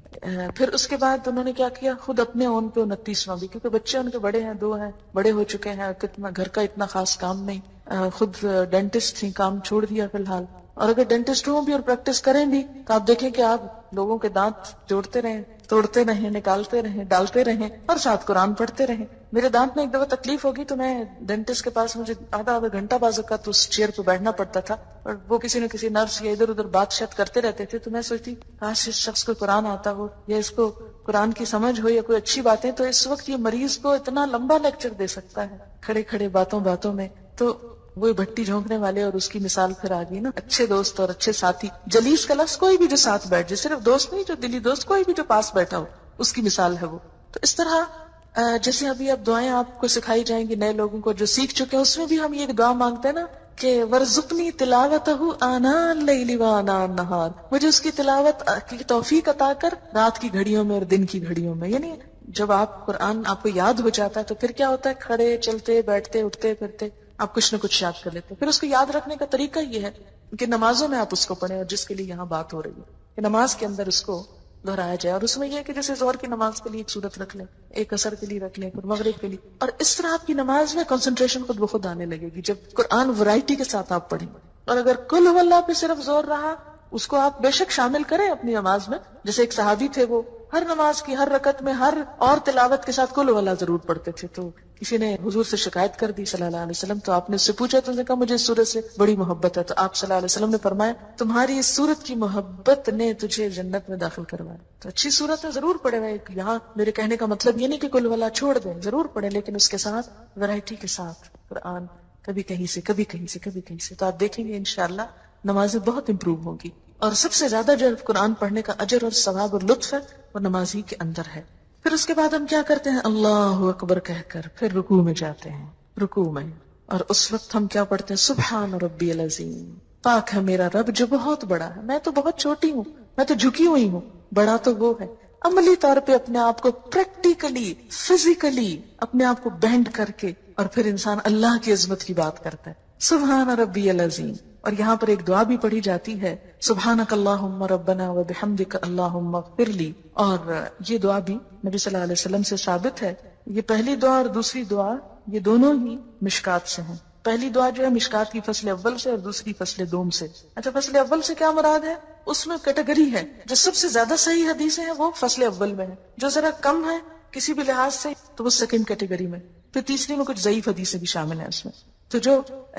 پھر اس کے بعد انہوں نے کیا کیا، خود اپنے اون پہ 29واں بھی، کیونکہ بچے ان کے بڑے ہیں، 2 ہیں، بڑے ہو چکے ہیں، کتنا گھر کا اتنا خاص کام نہیں. خود ڈینٹسٹ تھی، کام چھوڑ دیا فی الحال. اور اگر ڈینٹسٹ ہوں بھی اور پریکٹس کریں بھی تو آپ دیکھیں کہ آپ لوگوں کے دانت جوڑتے رہیں، توڑتے رہیں، نکالتے رہیں، ڈالتے رہیں اور ساتھ قرآن پڑھتے رہیں. میرے دانت میں ایک دفعہ تکلیف ہوگی تو میں ڈینٹسٹ کے پاس مجھے آدھا گھنٹہ بعض اوقات اس چیئر پہ بیٹھنا پڑتا تھا، اور وہ کسی نہ کسی نرس یا ادھر ادھر بات شات کرتے رہتے تھے. تو میں سوچتی کاش اس شخص کو قرآن آتا ہو یا اس کو قرآن کی سمجھ ہو یا کوئی اچھی باتیں، تو اس وقت یہ مریض کو اتنا لمبا لیکچر دے سکتا ہے کھڑے کھڑے باتوں میں. تو وہ بھٹی جھونکنے والے اور اس کی مثال پھر آ گئی نا. اچھے دوست اور اچھے ساتھی، جلیس کا لفظ کوئی بھی جو ساتھ بیٹھ جائے، صرف دوست نہیں، جو دلی دوست، کوئی بھی جو پاس بیٹھا ہو، اس کی مثال ہے وہ. تو اس طرح جیسے ابھی اب دعائیں آپ کو سکھائی جائیں گی نئے لوگوں کو جو سیکھ چکے ہیں، اس میں بھی ہم یہ دعا مانگتے ہیں نا کہ ورزقنی تلاوتہ آناء اللیل وآناء النہار، مجھے اس کی تلاوت کی توفیق عطا کر رات کی گھڑیوں میں اور دن کی گھڑیوں میں. یعنی جب آپ قرآن آپ کو یاد ہو جاتا ہے تو پھر کیا ہوتا ہے، کھڑے چلتے بیٹھتے اٹھتے پھرتے آپ کچھ نہ کچھ یاد کر لیتے ہیں. پھر اس کو یاد رکھنے کا طریقہ یہ ہے کہ نمازوں میں آپ اس کو پڑھیں، اور جس کے لیے یہاں بات ہو رہی ہے کہ نماز کے اندر اس کو دہرایا جائے. اور اس میں یہ ہے کہ جیسے ظہر کی نماز کے لیے ایک سورت رکھ لیں، ایک عصر کے لیے رکھ لیں، پھر مغرب کے لیے. اور اس طرح آپ کی نماز میں کنسنٹریشن خود بخود آنے لگے گی جب قرآن ورائٹی کے ساتھ آپ پڑھیں. اور اگر کل هو اللہ پہ صرف زور رہا، اس کو آپ بے شک شامل کریں اپنی نماز میں. جیسے ایک صحابی تھے، وہ ہر نماز کی ہر رکعت میں ہر اور تلاوت کے ساتھ کل هو اللہ ضرور پڑھتے تھے. تو کسی نے حضور سے شکایت کر دی صلی اللہ علیہ وسلم، تو آپ نے اس سے پوچھا تو انہوں نے کہا مجھے اس سورت سے بڑی محبت ہے. تو آپ صلی اللہ علیہ وسلم نے فرمایا تمہاری اس سورت کی محبت نے تجھے جنت میں داخل کروایا. تو اچھی سورت ہے، ضرور پڑھے. یہاں میرے کہنے کا مطلب یہ نہیں کہ کل والا چھوڑ دیں، ضرور پڑھیں، لیکن اس کے ساتھ ویرائٹی کے ساتھ قرآن، کبھی کہیں سے کبھی کہیں سے کبھی کہیں سے. تو آپ دیکھیں گے انشاءاللہ نمازیں بہت امپروو ہوں گی. اور سب سے زیادہ جو قرآن پڑھنے کا اجر اور ثواب اور لطف ہے وہ نمازی کے اندر ہے. پھر اس کے بعد ہم کیا کرتے ہیں؟ اللہ اکبر کہہ کر پھر رکوع میں جاتے ہیں. رکوع میں اور اس وقت ہم کیا پڑھتے ہیں؟ سبحان ربی العظیم، پاک ہے میرا رب جو بہت بڑا ہے، میں تو بہت چھوٹی ہوں، میں تو جھکی ہوئی ہوں، بڑا تو وہ ہے. عملی طور پہ اپنے آپ کو پریکٹیکلی فزیکلی اپنے آپ کو بینڈ کر کے اور پھر انسان اللہ کی عظمت کی بات کرتا ہے، سبحان ربی العظیم. اور یہاں پر ایک دعا بھی پڑھی جاتی ہے، سبحانک اللہم ربنا وبحمدک اللہم اغفر لی. اور یہ دعا بھی نبی صلی اللہ علیہ وسلم سے ثابت ہے. یہ پہلی دعا اور دوسری دعا یہ دونوں ہی مشکات سے ہیں. پہلی دعا جو ہے مشکات کی فصل اول سے اور دوسری فصل دوم سے. اچھا فصل اول سے کیا مراد ہے؟ اس میں کیٹیگری ہے، جو سب سے زیادہ صحیح حدیثیں ہیں وہ فصل اول میں ہے، جو ذرا کم ہے کسی بھی لحاظ سے تو وہ سیکنڈ کیٹیگری میں. پھر تیسری میں کچھ ضعیف حدیثیں بھی شامل ہیں اس میں. تو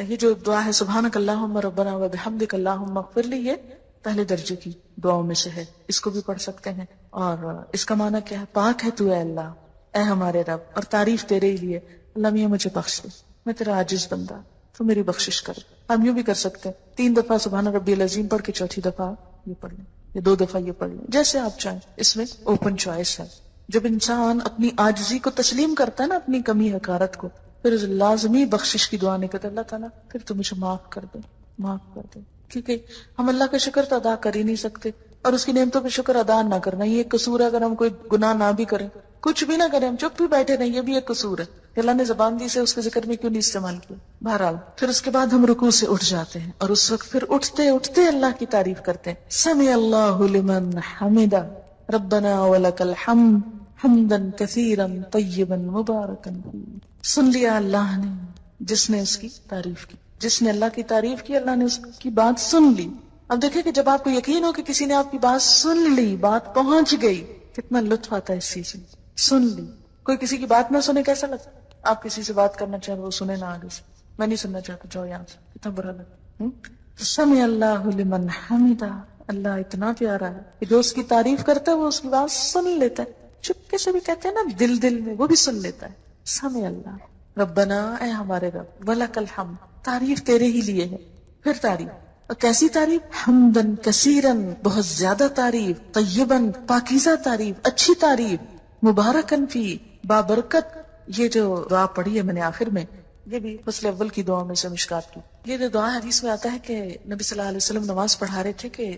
یہ جو دعا ہے سبحانک اللہم ربنا وبحمدک اللہم اغفر لی، یہ پہلے درجے کی دعاؤں میں سے ہے. اس کو بھی پڑھ سکتے ہیں. اور اس کا معنی کیا ہے؟ پاک ہے تو اے اللہ، اے ہمارے رب، اور تعریف تیرے ہی لیے. اللہ میاں مجھے بخش دے، میں تیرا عاجز بندہ، تو میری بخشش کر. ہم یوں بھی کر سکتے ہیں 3 دفعہ سبحان ربی العظیم پڑھ کے چوتھی دفعہ یہ پڑھ لیں یا 2 دفعہ یہ پڑھ لیں، جیسے آپ چاہیں. اس میں اوپن چوائس ہے. جب انسان اپنی عاجزی کو تسلیم کرتا ہے نا، اپنی کمی حقارت کو، پھر لازمی بخشش کی دعا نہیں کرتا اللہ تعالیٰ پھر تو مجھے معاف کر دے، معاف کر دے. کیونکہ ہم اللہ کا شکر تو ادا کر ہی نہیں سکتے، اور اس کی نعمتوں پہ شکر ادا نہ کرنا یہ ایک قصور ہے. اگر ہم کوئی گناہ نہ بھی کریں، کچھ بھی نہ کریں، ہم چپ بھی بیٹھے رہیں، یہ بھی ایک قصور ہے. اللہ نے زبان دی سے اس کے ذکر میں کیوں نہیں استعمال کیا؟ بہرحال پھر اس کے بعد ہم رکوع سے اٹھ جاتے ہیں، اور اس وقت پھر اٹھتے اٹھتے اللہ کی تعریف کرتے ہیں. سمع اللہ لمن حمدہ ربنا ولک الحمد حمدا کثیرا طیبا مبارکا فیہ. سن لیا اللہ نے جس نے اس کی تعریف کی، جس نے اللہ کی تعریف کی، اللہ نے اس کی بات سن لی. اب دیکھیں کہ جب آپ کو یقین ہو کہ کسی نے آپ کی بات سن لی، بات پہنچ گئی، کتنا لطف آتا ہے اس چیز میں. سن لی. کوئی کسی کی بات نہ سنے کیسا لگتا؟ آپ کسی سے بات کرنا چاہیں وہ سنے نہ آگے سے، میں نہیں سننا چاہتا، جاؤ یہاں سے، کتنا برا لگتا. سمع اللہ لمن حمدہ، اللہ اتنا پیارا ہے کہ جو اس کی تعریف کرتا ہے وہ اس کی بات سن لیتا ہے. چپکے سے بھی کہتے ہیں نا، دل دل میں، وہ بھی سن لیتا ہے. سمع اللہ ربنا، اے ہمارے رب، ولک الحمد، تعریف تیرے ہی لیے ہے. پھر تعریف، اور کیسی تعریف؟ حمدن کثیرن، بہت زیادہ تعریف، طیبن، پاکیزہ تعریف، اچھی تعریف، مبارکن فی، بابرکت. یہ جو دعا پڑھی ہے میں نے آخر میں، یہ بھی فصل اول کی دعا میں سے مشکات کی. یہ جو دعا حدیث میں آتا ہے کہ نبی صلی اللہ علیہ وسلم نماز پڑھا رہے تھے کہ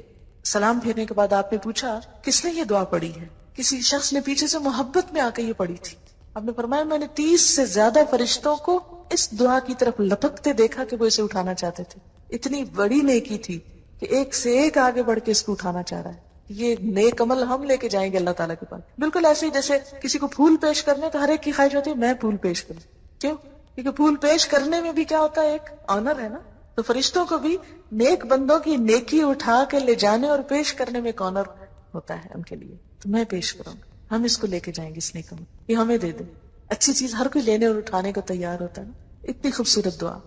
سلام پھیرنے کے بعد آپ نے پوچھا کس نے یہ دعا پڑھی ہے؟ کسی شخص نے پیچھے سے محبت میں آ کے یہ پڑھی تھی. آپ نے فرمایا میں نے 30 سے زیادہ فرشتوں کو اس دعا کی طرف لپکتے دیکھا کہ وہ اسے اٹھانا چاہتے تھے. اتنی بڑی نیکی تھی کہ ایک سے ایک آگے بڑھ کے اس کو اٹھانا چاہ رہا ہے. یہ نیک عمل ہم لے کے جائیں گے اللہ تعالیٰ کے پاس. بالکل ایسے ہی جیسے کسی کو پھول پیش کرنے تو ہر ایک کی خواہش ہوتی ہے میں پھول پیش کروں. کیوں؟ کیونکہ پھول پیش کرنے میں بھی کیا ہوتا ہے؟ ایک آنر ہے نا. تو فرشتوں کو بھی نیک بندوں کی نیکی اٹھا کے لے جانے اور پیش کرنے میں ایک آنر ہوتا ہے ان کے لیے. تو میں پیش کروں گا، ہم اس کو لے کے جائیں گے اس نیک عمل. یہ ہمیں دے دے. اچھی چیز ہر کوئی لینے اور اٹھانے کو تیار ہوتا ہے نا. اتنی خوبصورت دعا،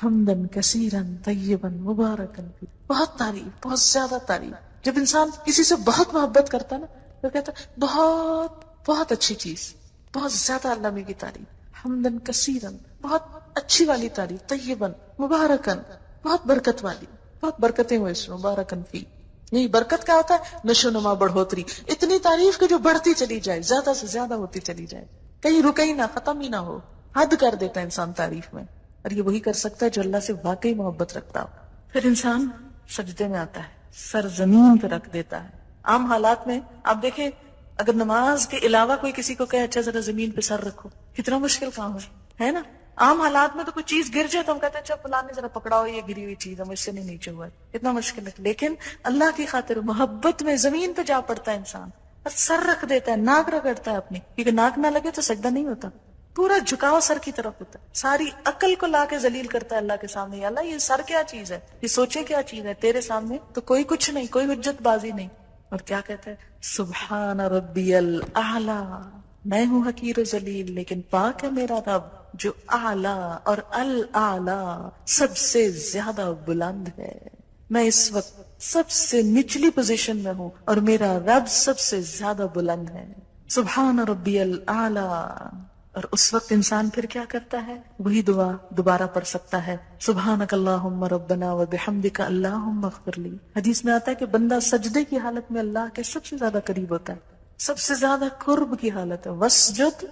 حمدن کثیرن طیبا مبارکن فیہ. بہت تعریف، بہت زیادہ تعریف. جب انسان کسی سے بہت محبت کرتا ہے نا تو کہتا ہے بہت بہت اچھی چیز، بہت زیادہ اللہ میں کی تعریف. حمدن کثیرن، بہت اچھی والی تعریف. طیبن، مبارکن، بہت برکت والی، بہت برکتیں ہوئے اس میں. مبارکن فیہ، یہی برکت کیا ہوتا ہے؟ نشو نما، بڑھوتری. اتنی تعریف کہ جو بڑھتی چلی جائے، زیادہ سے زیادہ ہوتی چلی جائے، کہیں رکے ہی نہ، ختم ہی نہ ہو. حد کر دیتا ہے انسان تعریف میں. اور یہ وہی کر سکتا ہے جو اللہ سے واقعی محبت رکھتا ہو. پھر انسان سجدے میں آتا ہے، سر زمین پہ رکھ دیتا ہے. عام حالات میں آپ دیکھیں اگر نماز کے علاوہ کوئی کسی کو کہے اچھا ذرا زمین پہ سر رکھو، کتنا مشکل کام ہے نا. عام حالات میں تو کوئی چیز گر جائے تو ہم کہتے ہیں اچھا فلاں نے ذرا پکڑاؤ یہ گری ہوئی چیز ہے مجھ سے نہیں نیچے ہوا ہے، اتنا مشکل ہے. لیکن اللہ کی خاطر محبت میں زمین پہ جا پڑتا ہے انسان اور سر رکھ دیتا ہے، ناک رگڑتا ہے اپنی، کیونکہ ناک نہ لگے تو سجدہ نہیں ہوتا. پورا جھکاؤ سر کی طرف ہوتا ہے، ساری عقل کو لا کے ذلیل کرتا ہے اللہ کے سامنے. یا اللہ یہ سر کیا چیز ہے، یہ سوچے کیا چیز ہے، تیرے سامنے تو کوئی کچھ نہیں، کوئی حجت بازی نہیں. اور کیا کہتا ہے سبحان ربی الاعلی، میں ہوں حقیر و ذلیل لیکن پاک ہے میرا رب جو اعلی اور الاعلی سب سے زیادہ بلند ہے. میں اس وقت سب سے نچلی پوزیشن میں ہوں اور میرا رب سب سے زیادہ بلند ہے. سبحان ربی الاعلی. اور اس وقت انسان پھر کیا کرتا ہے، وہی دعا دوبارہ پڑھ سکتا ہے، سبحانک اللہم ربنا وبحمدک اللہم اغفر لی. حدیث میں آتا ہے کہ بندہ سجدے کی حالت میں اللہ کے سب سے زیادہ قریب ہوتا ہے، سب سے زیادہ قرب کی حالت ہے. واسجد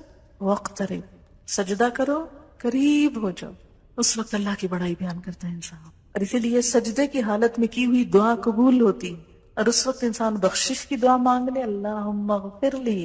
واقترب، سجدہ کرو قریب ہو جاؤ. اس وقت اللہ کی بڑائی بیان کرتا ہے انسان. اور اسی لیے سجدے کی حالت میں کی ہوئی دعا قبول ہوتی، اور اس وقت انسان بخشش کی دعا مانگ لے اللہم اغفر لی،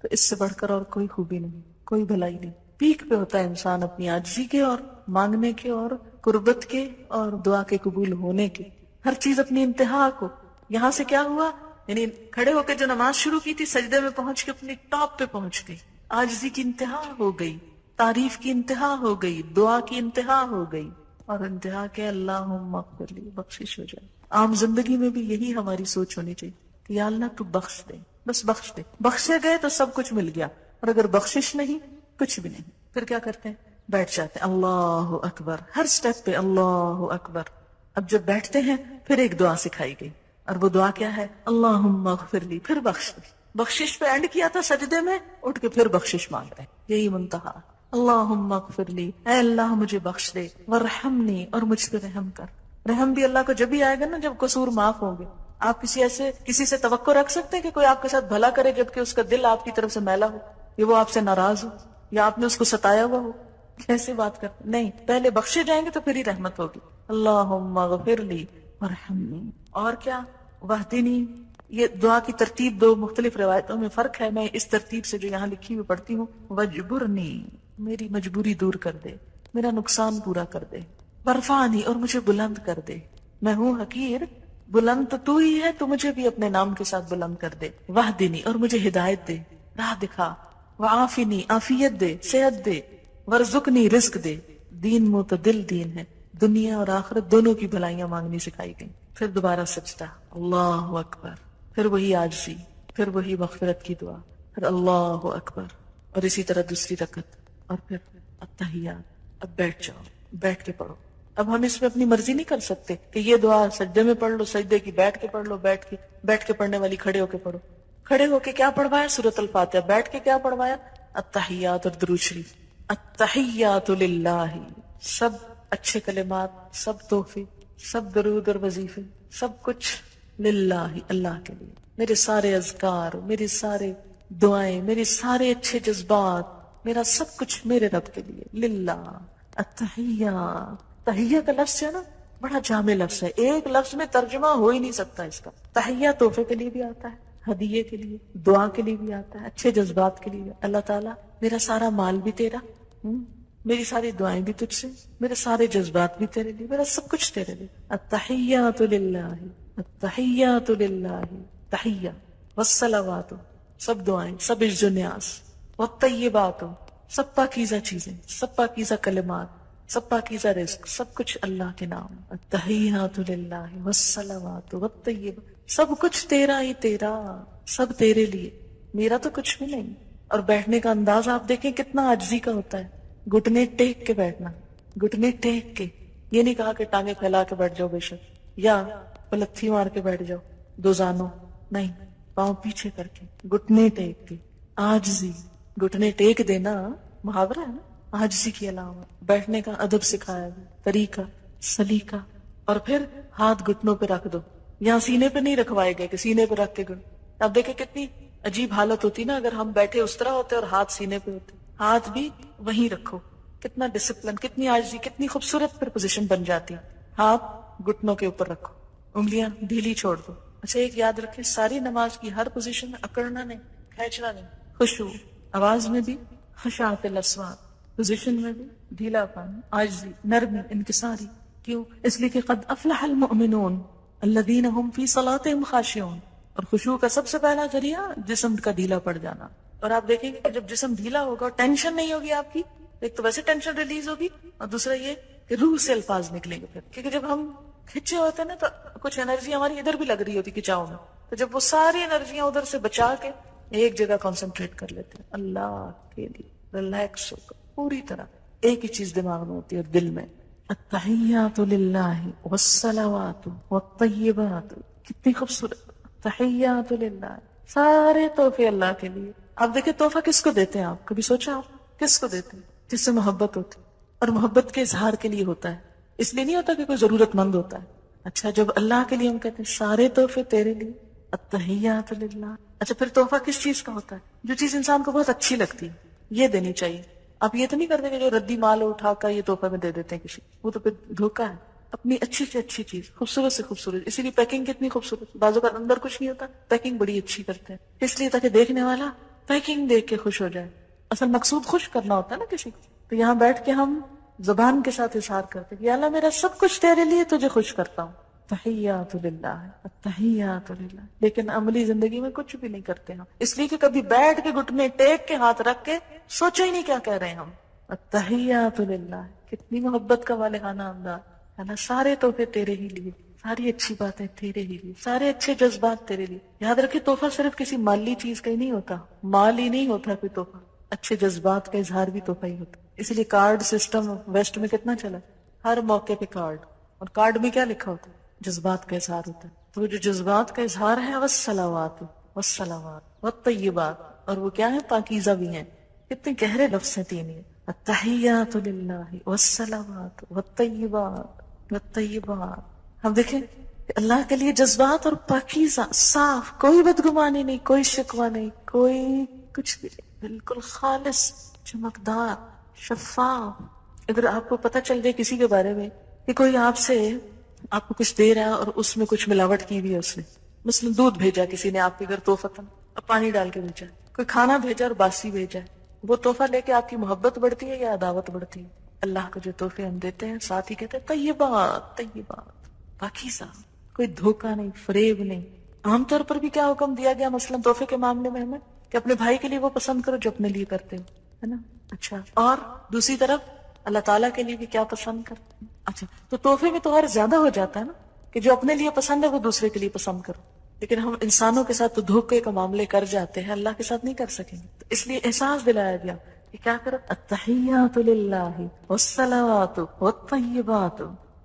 تو اس سے بڑھ کر اور کوئی خوبی نہیں، کوئی بھلائی نہیں. پیک پہ ہوتا ہے انسان اپنی عاجزی کے اور مانگنے کے اور قربت کے اور دعا کے قبول ہونے کے. ہر چیز اپنی انتہا کو. یہاں سے کیا ہوا، یعنی کھڑے ہو کے جو نماز شروع کی تھی سجدے میں پہنچ کے اپنی ٹاپ پہ پہنچ گئی، عاجزی کی انتہا ہو گئی، تعریف کی انتہا ہو گئی، دعا کی انتہا ہو گئی، اور انتہا کے اللہم اغفر لی، بخشش ہو جائے. عام زندگی میں بھی یہی ہماری سوچ ہونی چاہیے کہ یا اللہ تو بخش دے، بس بخش دے. بخشے گئے تو سب کچھ مل گیا، اور اگر بخشش نہیں کچھ بھی نہیں. پھر کیا کرتے ہیں، بیٹھ جاتے ہیں اللہ اکبر، ہر سٹیپ پہ اللہ اکبر. اب جب بیٹھتے ہیں پھر ایک دعا سکھائی گئی، اور وہ دعا کیا ہے، اللہم اغفر لی، پھر بخش دے. بخشش پہ اینڈ کیا تھا سجدے میں، اٹھ کے پھر بخشش مانگتے ہیں، یہی منتہا. اللہم اغفر لی، اے اللہ مجھے بخش دے، ورحمنی، اور مجھ پہ رحم کر. رحم بھی اللہ کو جب ہی آئے گا نا جب قصور معاف ہوں گے. آپ کسی سے توقع رکھ سکتے ہیں کہ کوئی آپ کے ساتھ بھلا کرے جبکہ اس کا دل آپ کی طرف سے میلا ہو، یا وہ آپ سے ناراض ہو، یا آپ نے اس کو ستایا ہوا ہو؟ کیسے بات کرتے نہیں، پہلے بخشے جائیں گے تو پھر ہی رحمت ہوگی. اللہم اغفر لی ورحمنی. اور کیا، واہدنی. یہ دعا کی ترتیب دو مختلف روایتوں میں فرق ہے، میں اس ترتیب سے جو یہاں لکھی ہوئی پڑھتی ہوں. وجبرنی، میری مجبوری دور کر دے، میرا نقصان پورا کر دے. ورفانی، اور مجھے بلند کر دے. میں ہوں حقیر، بلند تو ہی ہے، تو مجھے بھی اپنے نام کے ساتھ بلند کر دے. واہدنی، اور مجھے ہدایت دے، راہ دکھا. وعافنی، عافیت دے، صحت دے. ورزقنی، رزق دے. دین معتدل دین ہے، دنیا اور آخرت دونوں کی بھلائیاں مانگنی سکھائی گئی. پھر دوبارہ سجدہ، اللہ اکبر، پھر وہی عاجزی، پھر وہی مغفرت کی دعا، پھر اللہ اکبر، اور اسی طرح دوسری رکعت، اور پھر التحیات. اب بیٹھ جاؤ، بیٹھ کے پڑھو. اب ہم اس میں اپنی مرضی نہیں کر سکتے کہ یہ دعا سجدے میں پڑھ لو، سجدے کی بیٹھ کے پڑھ لو، بیٹھ کے پڑھنے والی کھڑے ہو کے پڑھو. کھڑے ہو کے کیا پڑھوایا، سورۃ الفاتحہ. بیٹھ کے کیا پڑھوایا، التحیات اور درود شریف. التحیات للہ، سب اچھے کلمات، سب تحفے، سب درود اور وظیفے، سب کچھ للہ، اللہ کے لیے. میرے سارے اذکار، میری سارے دعائیں، میرے سارے اچھے جذبات، میرا سب کچھ میرے رب کے لیے، للہ. التحیہ، تحیہ کا لفظ ہے نا، بڑا جامع لفظ ہے، ایک لفظ میں ترجمہ ہو ہی نہیں سکتا اس کا. تحیہ تحفے کے لیے بھی آتا ہے، ہدیے کے لیے، دعا کے لیے بھی آتا ہے، اچھے جذبات کے لیے. اللہ تعالیٰ میرا سارا مال بھی تیرا، میری ساری دعائیں بھی تجھ سے، میرے سارے جذبات بھی تیرے لیے، میرا سب کچھ تیرے لیے. التحیات للہ، التحیات للہ، تحیہ والصلوات، سب دعائیں، سب عز و نیاز، والطیبات، سب پاکیزہ چیزیں، سب پاکیزہ کلمات، سب پاکیزہ رزق، سب کچھ اللہ کے نام. التحیات للہ والصلوات والطیبات، سب کچھ تیرا ہی تیرا، سب تیرے لیے، میرا تو کچھ بھی نہیں. اور بیٹھنے کا انداز آپ دیکھیں کتنا عاجزی کا ہوتا ہے، گھٹنے ٹیک کے بیٹھنا، گھٹنے ٹیک کے. یہ نہیں کہا کہ ٹانگیں پھیلا کے بیٹھ جاؤ بے شک، یا پلتھی مار کے بیٹھ جاؤ دو زانوں، نہیں، پاؤں پیچھے کر کے، گھٹنے ٹیک کے، عاجزی. گھٹنے ٹیک دینا محاورہ ہے نا، عاجزی کی علامت. بیٹھنے کا ادب سکھایا گیا، طریقہ، سلیقہ. اور پھر ہاتھ گھٹنوں پہ رکھ دو، یہاں سینے پہ نہیں رکھوائے گئے کہ سینے پہ رکھ کے گھٹ. اب دیکھیں کتنی عجیب حالت ہوتی نا اگر ہم بیٹھے اس طرح ہوتے اور ہاتھ سینے پہ ہوتے. ہاتھ بھی وہیں رکھو، کتنا ڈسپلن، کتنی عاجزی، کتنی خوبصورت پھر پوزیشن بن جاتی. ہاتھ گھٹنوں کے اوپر رکھو، انگلیاں ڈھیلی چھوڑ دو. اچھا ایک یاد رکھیں، ساری نماز کی ہر پوزیشن میں اکڑنا نہیں، کھینچنا نہیں. خشوع، آواز میں بھی خشعت الاصوات، پوزیشن میں بھی ڈھیلا پن، عاجزی، نرمی، انکساری. کیوں؟ اس لیے کہ قد افلح المؤمنون الذین هم فی صلاتهم خاشعون. اور خشوع کا سب سے پہلا ذریعہ جسم کا ڈھیلا پڑ جانا. اور آپ دیکھیں گے کہ جب جسم ڈھیلا ہوگا اور ٹینشن نہیں ہوگی آپ کی، ایک تو ویسے ٹینشن ریلیز ہوگی، اور دوسرا یہ کہ روح سے الفاظ نکلیں گے پھر. کیونکہ جب ہم کھچے ہوتے ہیں نا تو کچھ انرجی ہماری ادھر بھی لگ رہی ہوتی کھچاؤ میں، تو جب وہ ساری انرجیاں ادھر سے بچا کے ایک جگہ کانسنٹریٹ کر لیتے ہیں اللہ کے لیے، ریلیکس ہو کر پوری طرح ایک ہی چیز دماغ میں ہوتی ہے اور دل میں. التحیات للہ والصلوات والطیبات. کتنی خوبصورت تحیات للہ، سارے تحفے اللہ کے لیے. آپ دیکھیں تحفہ کس کو دیتے ہیں؟ آپ کبھی سوچا آپ کس کو دیتے ہیں؟ جس سے محبت ہوتی، اور محبت کے اظہار کے لیے ہوتا ہے، اس لیے نہیں ہوتا کہ کوئی ضرورت مند ہوتا ہے. اچھا جب اللہ کے لیے ہم کہتے ہیں سارے تحفے تیرے لیے، التحیات للہ. اچھا پھر تحفہ کس چیز کا ہوتا ہے؟ جو چیز انسان کو بہت اچھی لگتی ہے یہ دینی چاہیے. آپ یہ تو نہیں کرتے کہ جو ردی مال اٹھا کر یہ تحفہ میں دے دیتے ہیں کسی، وہ تو پھر دھوکہ ہے. اپنی اچھی سے اچھی چیز، خوبصورت سے خوبصورت. اسی لیے پیکنگ کتنی خوبصورت، بازو کا اندر کچھ نہیں ہوتا، پیکنگ بڑی اچھی کرتے ہیں اس لیے تاکہ دیکھنے والا پیکنگ دیکھ کے خوش ہو جائے. اصل مقصود خوش کرنا ہوتا ہے نا کسی کو. تو یہاں بیٹھ کے ہم زبان کے ساتھ اظہار کرتے کہ یا اللہ میرا سب کچھ تیرے لیے، تجھے خوش کرتا ہوں. تحیات للہ، التحیات للہ. لیکن عملی زندگی میں کچھ بھی نہیں کرتے ہم، اس لیے کہ کبھی بیٹھ کے گھٹنے ٹیک کے ہاتھ رکھ کے سوچا ہی نہیں کیا کہہ رہے ہیں ہم. التحیات للہ، کتنی محبت کا والہانہ انداز. اللہ سارے تحفے تیرے ہی لیے، ساری اچھی باتیں تیرے ہی لیے، سارے اچھے جذبات تیرے لیے. یاد رکھے تحفہ صرف کسی مالی چیز کا ہی نہیں ہوتا، مال ہی نہیں ہوتا کوئی تحفہ، اچھے جذبات کا اظہار بھی تحفہ ہی ہوتا. اس لیے کارڈ سسٹم ویسٹ میں کتنا چلا، ہر موقع پہ کارڈ، اور کارڈ میں کیا لکھا ہوتا ہے؟ جذبات کا اظہار ہوتا ہے. تو جو جذبات کا اظہار ہے والصلوات والسلامات والطیبات، اور وہ کیا ہے؟ پاکیزہ بھی ہیں. کتنے گہرے لفظ ہیں تین یہ، التحیات للہ والصلوات والطیبات والطیبات. ہم دیکھیں کہ اللہ کے لیے جذبات اور پاکیزہ، صاف، کوئی بدگمانی نہیں، کوئی شکوہ نہیں، کوئی کچھ بھی نہیں، بالکل خالص، چمکدار، شفاف. اگر آپ کو پتہ چل جائے کسی کے بارے میں کہ کوئی آپ کو کچھ دے رہا ہے اور اس میں کچھ ملاوٹ کی ہوئی ہے، اس نے مثلا دودھ بھیجا کسی نے آپ کے گھر تحفتاً اور پانی ڈال کے بھیجا، کوئی کھانا بھیجا اور باسی بھیجا، وہ تحفہ لے کے آپ کی محبت بڑھتی ہے یا عداوت بڑھتی ہے؟ اللہ کو جو تحفے ہم دیتے ہیں ساتھ ہی کہتے ہیں طیبات، طیبات، پاکیزہ، کوئی دھوکہ نہیں، فریب نہیں. عام طور پر بھی کیا حکم دیا گیا مثلا تحفے کے معاملے میں ہمیں کہ اپنے بھائی کے لیے وہ پسند کرو جو اپنے لیے کرتے ہو، ہے نا. اچھا اور دوسری طرف اللہ تعالیٰ کے لیے بھی کیا پسند کرتے ہیں. اچھا تو تحفے میں تو اور زیادہ ہو جاتا ہے نا کہ جو اپنے لیے پسند ہے وہ دوسرے کے لیے پسند کرو. لیکن ہم انسانوں کے ساتھ تو دھوکے کا معاملے کر جاتے ہیں، اللہ کے ساتھ نہیں کر سکیں گے. تو اس لیے احساس دلایا گیا کہ کیا کرو، التحیات للہ والصلوات والطیبات.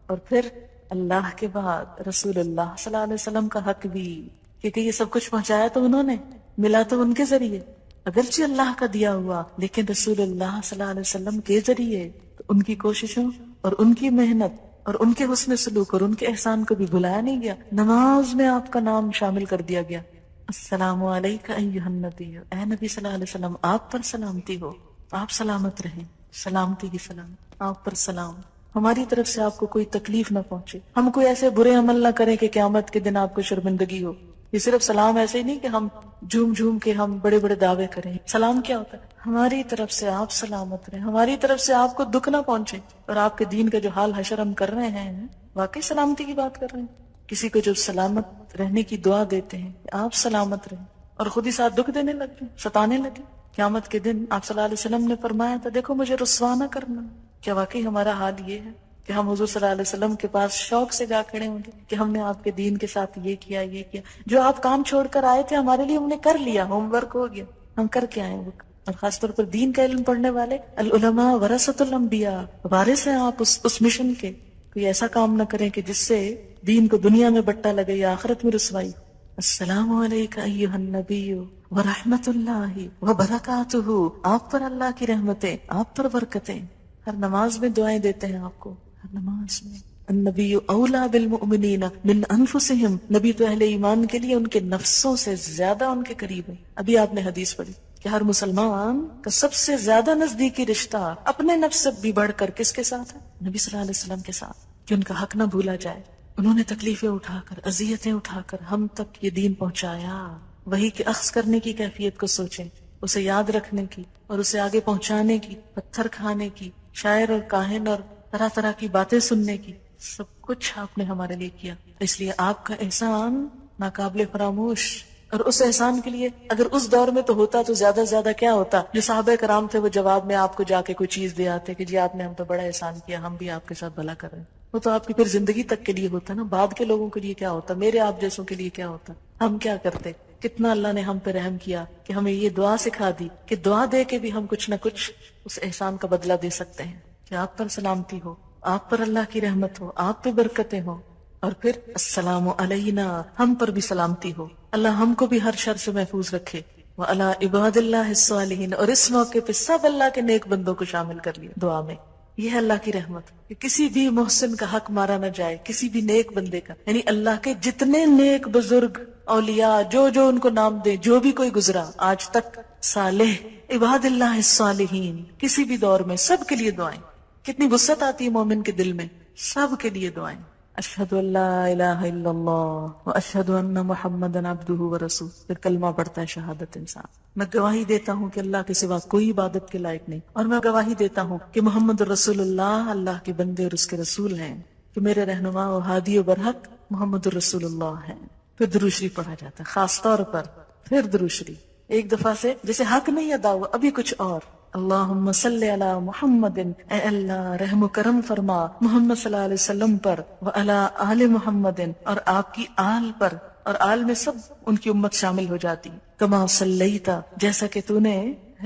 اور پھر اللہ کے بعد رسول اللہ صلی اللہ علیہ وسلم کا حق بھی، کیونکہ یہ سب کچھ پہنچایا تو انہوں نے، ملا تو ان کے ذریعے، اگرچہ اللہ کا دیا ہوا لیکن رسول اللہ صلی اللہ علیہ وسلم کے ذریعے. تو ان کی کوششوں اور ان کی محنت اور ان کے حسن سلوک اور ان کے احسان کو بھی بھلایا نہیں گیا. نماز میں آپ کا نام شامل کر دیا گیا، السلام علیکہ ایھا النبی، اے نبی صلی اللہ علیہ وسلم آپ پر سلامتی ہو، آپ سلامت رہیں، سلامتی کی سلام، آپ پر سلام. ہماری طرف سے آپ کو کوئی تکلیف نہ پہنچے، ہم کوئی ایسے برے عمل نہ کریں کہ قیامت کے دن آپ کو شرمندگی ہو. یہ صرف سلام ایسے ہی نہیں کہ ہم جھوم جھوم کے ہم بڑے بڑے دعوے کریں. سلام کیا ہوتا ہے؟ ہماری طرف سے آپ سلامت رہیں، ہماری طرف سے آپ کو دکھ نہ پہنچے. اور آپ کے دین کا جو حال حشر ہم کر رہے ہیں واقعی سلامتی کی بات کر رہے ہیں. کسی کو جب سلامت رہنے کی دعا دیتے ہیں کہ آپ سلامت رہیں اور خود ہی ساتھ دکھ دینے لگے، ستانے لگے، قیامت کے دن آپ صلی اللہ علیہ وسلم نے فرمایا تھا دیکھو مجھے رسوا نہ کرنا. کیا واقعی ہمارا حال یہ ہے کہ ہم حضور صلی اللہ علیہ وسلم کے پاس شوق سے جا کھڑے ہوں گے کہ ہم نے آپ کے دین کے ساتھ یہ کیا، یہ کیا، جو آپ کام چھوڑ کر آئے تھے ہمارے لیے ہم نے کر لیا، ہوم ورک ہو گیا، ہم کر کے آئے. اور خاص طور پر دین کا علم پڑھنے والے، العلماء ورثۃ الانبیاء، وارث ہیں آپ اس مشن کے. کوئی ایسا کام نہ کریں کہ جس سے دین کو دنیا میں بٹا لگے یا آخرت میں رسوائی. السلام علیکہ ایھا النبی ورحمۃ اللہ وبرکاتہ، آپ پر اللہ کی رحمتیں، آپ پر برکتیں. ہر نماز میں دعائیں دیتے ہیں آپ کو، ہر نماز میں. النبی اولا بالمؤمنین من انفسہم، نبی تو اہل ایمان کے لیے ان کے نفسوں سے زیادہ ان کے قریب ہے. ابھی آپ نے حدیث پڑھی کہ ہر مسلمان کا سب سے زیادہ نزدیکی رشتہ اپنے نفس سے بھی بڑھ کر کس کے ساتھ ہے؟ نبی صلی اللہ علیہ وسلم کے ساتھ، کہ ان کا حق نہ بھولا جائے. انہوں نے تکلیفیں اٹھا کر، اذیتیں اٹھا کر ہم تک یہ دین پہنچایا. وہی کہ اخذ کرنے کی کیفیت کو سوچیں اسے یاد رکھنے کی اور اسے آگے پہنچانے کی، پتھر کھانے کی، شاعر اور کاہن اور طرح طرح کی باتیں سننے کی، سب کچھ آپ نے ہمارے لیے کیا. اس لیے آپ کا احسان ناقابل فراموش. اور اس احسان کے لیے اگر اس دور میں تو ہوتا تو زیادہ سے زیادہ کیا ہوتا. جو صحابہ کرام تھے وہ جواب میں آپ کو جا کے کوئی چیز دے آتے کہ جی آپ نے ہم پہ بڑا احسان کیا، ہم بھی آپ کے ساتھ بھلا کر رہے ہیں. وہ تو آپ کی پھر زندگی تک کے لیے ہوتا نا. بعد کے لوگوں کے لیے کیا ہوتا، میرے آپ جیسوں کے لیے کیا ہوتا، ہم کیا کرتے. کتنا اللہ نے ہم پہ رحم کیا کہ ہمیں یہ دعا سکھا دی کہ دعا دے کے بھی ہم کچھ نہ کچھ اس احسان کا بدلہ دے سکتے ہیں. کہ آپ پر سلامتی ہو، آپ پر اللہ کی رحمت ہو، آپ پہ برکتیں ہو، اور پھر السلام علینا، ہم پر بھی سلامتی ہو. اللہ ہم کو بھی ہر شر سے محفوظ رکھے. وعلی عباد اللہ الصالحین، اور اس موقع پہ سب اللہ کے نیک بندوں کو شامل کر لیا دعا میں. یہ ہے اللہ کی رحمت کہ کسی بھی محسن کا حق مارا نہ جائے، کسی بھی نیک بندے کا. یعنی اللہ کے جتنے نیک بزرگ اولیاء جو ان کو نام دے، جو بھی کوئی گزرا آج تک، صالح عباد اللہ الصالحین، کسی بھی دور میں سب کے لیے دعائیں. کتنی وسعت آتی ہے مومن کے دل میں، سب کے لیے دعائیں. اشہد ان لا الہ الا اللہ واشہد ان محمدا عبدہ ورسولہ. پھر کلمہ پڑھتا ہے شہادت انسان. میں گواہی دیتا ہوں کہ اللہ کے سوا کوئی عبادت کے لائق نہیں، اور میں گواہی دیتا ہوں کہ محمد رسول اللہ اللہ کے بندے اور اس کے رسول ہیں. کہ میرے رہنما و ہادی و برحق محمد رسول اللہ ہیں. پھر درود شریف پڑھا جاتا ہے خاص طور پر. پھر درود شریف ایک دفعہ سے جیسے حق نہیں ادا ہوا، ابھی کچھ اور. اللہم صلی علی محمد، اے اللہ رحم و کرم فرما محمد صلی اللہ علیہ وسلم پر، وعلی آل محمد، اور آپ کی آل پر. اور آل میں سب ان کی امت شامل ہو جاتی. کما صلیتا، جیسا کہ تو نے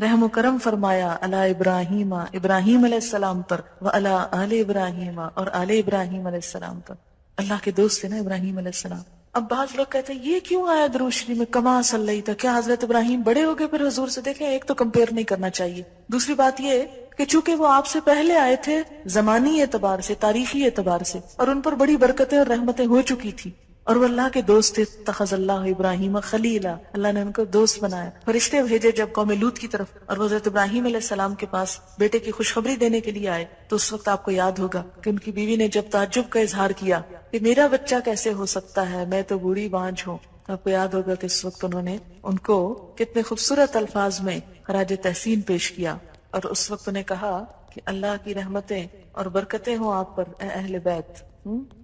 رحم و کرم فرمایا، علی ابراہیم، ابراہیم علیہ السلام پر، وعلی آل ابراہیم، اور آل ابراہیم علیہ السلام پر. اللہ کے دوست تھے نا ابراہیم علیہ السلام. اب بعض لوگ کہتے ہیں یہ کیوں آیا درود شریف میں کما صلیتا؟ کیا حضرت ابراہیم بڑے ہو گئے پھر حضور سے؟ دیکھیں ایک تو کمپیئر نہیں کرنا چاہیے. دوسری بات یہ کہ چونکہ وہ آپ سے پہلے آئے تھے زمانی اعتبار سے، تاریخی اعتبار سے، اور ان پر بڑی برکتیں اور رحمتیں ہو چکی تھی، اور وہ اللہ کے دوست تھے. اتخذ اللہ ابراہیم خلیلا، اللہ نے ان کو دوست بنایا. فرشتے بھیجے جب قوم لوط کی طرف، اور وہ حضرت ابراہیم علیہ السلام کے پاس بیٹے کی خوشخبری دینے کے لیے آئے. تو اس وقت آپ کو یاد ہوگا کہ ان کی بیوی نے جب تعجب کا اظہار کیا کہ میرا بچہ کیسے ہو سکتا ہے، میں تو بوڑھی بانجھ ہوں. آپ کو یاد ہوگا کہ اس وقت انہوں نے ان کو کتنے خوبصورت الفاظ میں خراج تحسین پیش کیا، اور اس وقت انہیں کہا کہ اللہ کی رحمتیں اور برکتیں ہوں آپ پر اے اہل بیت.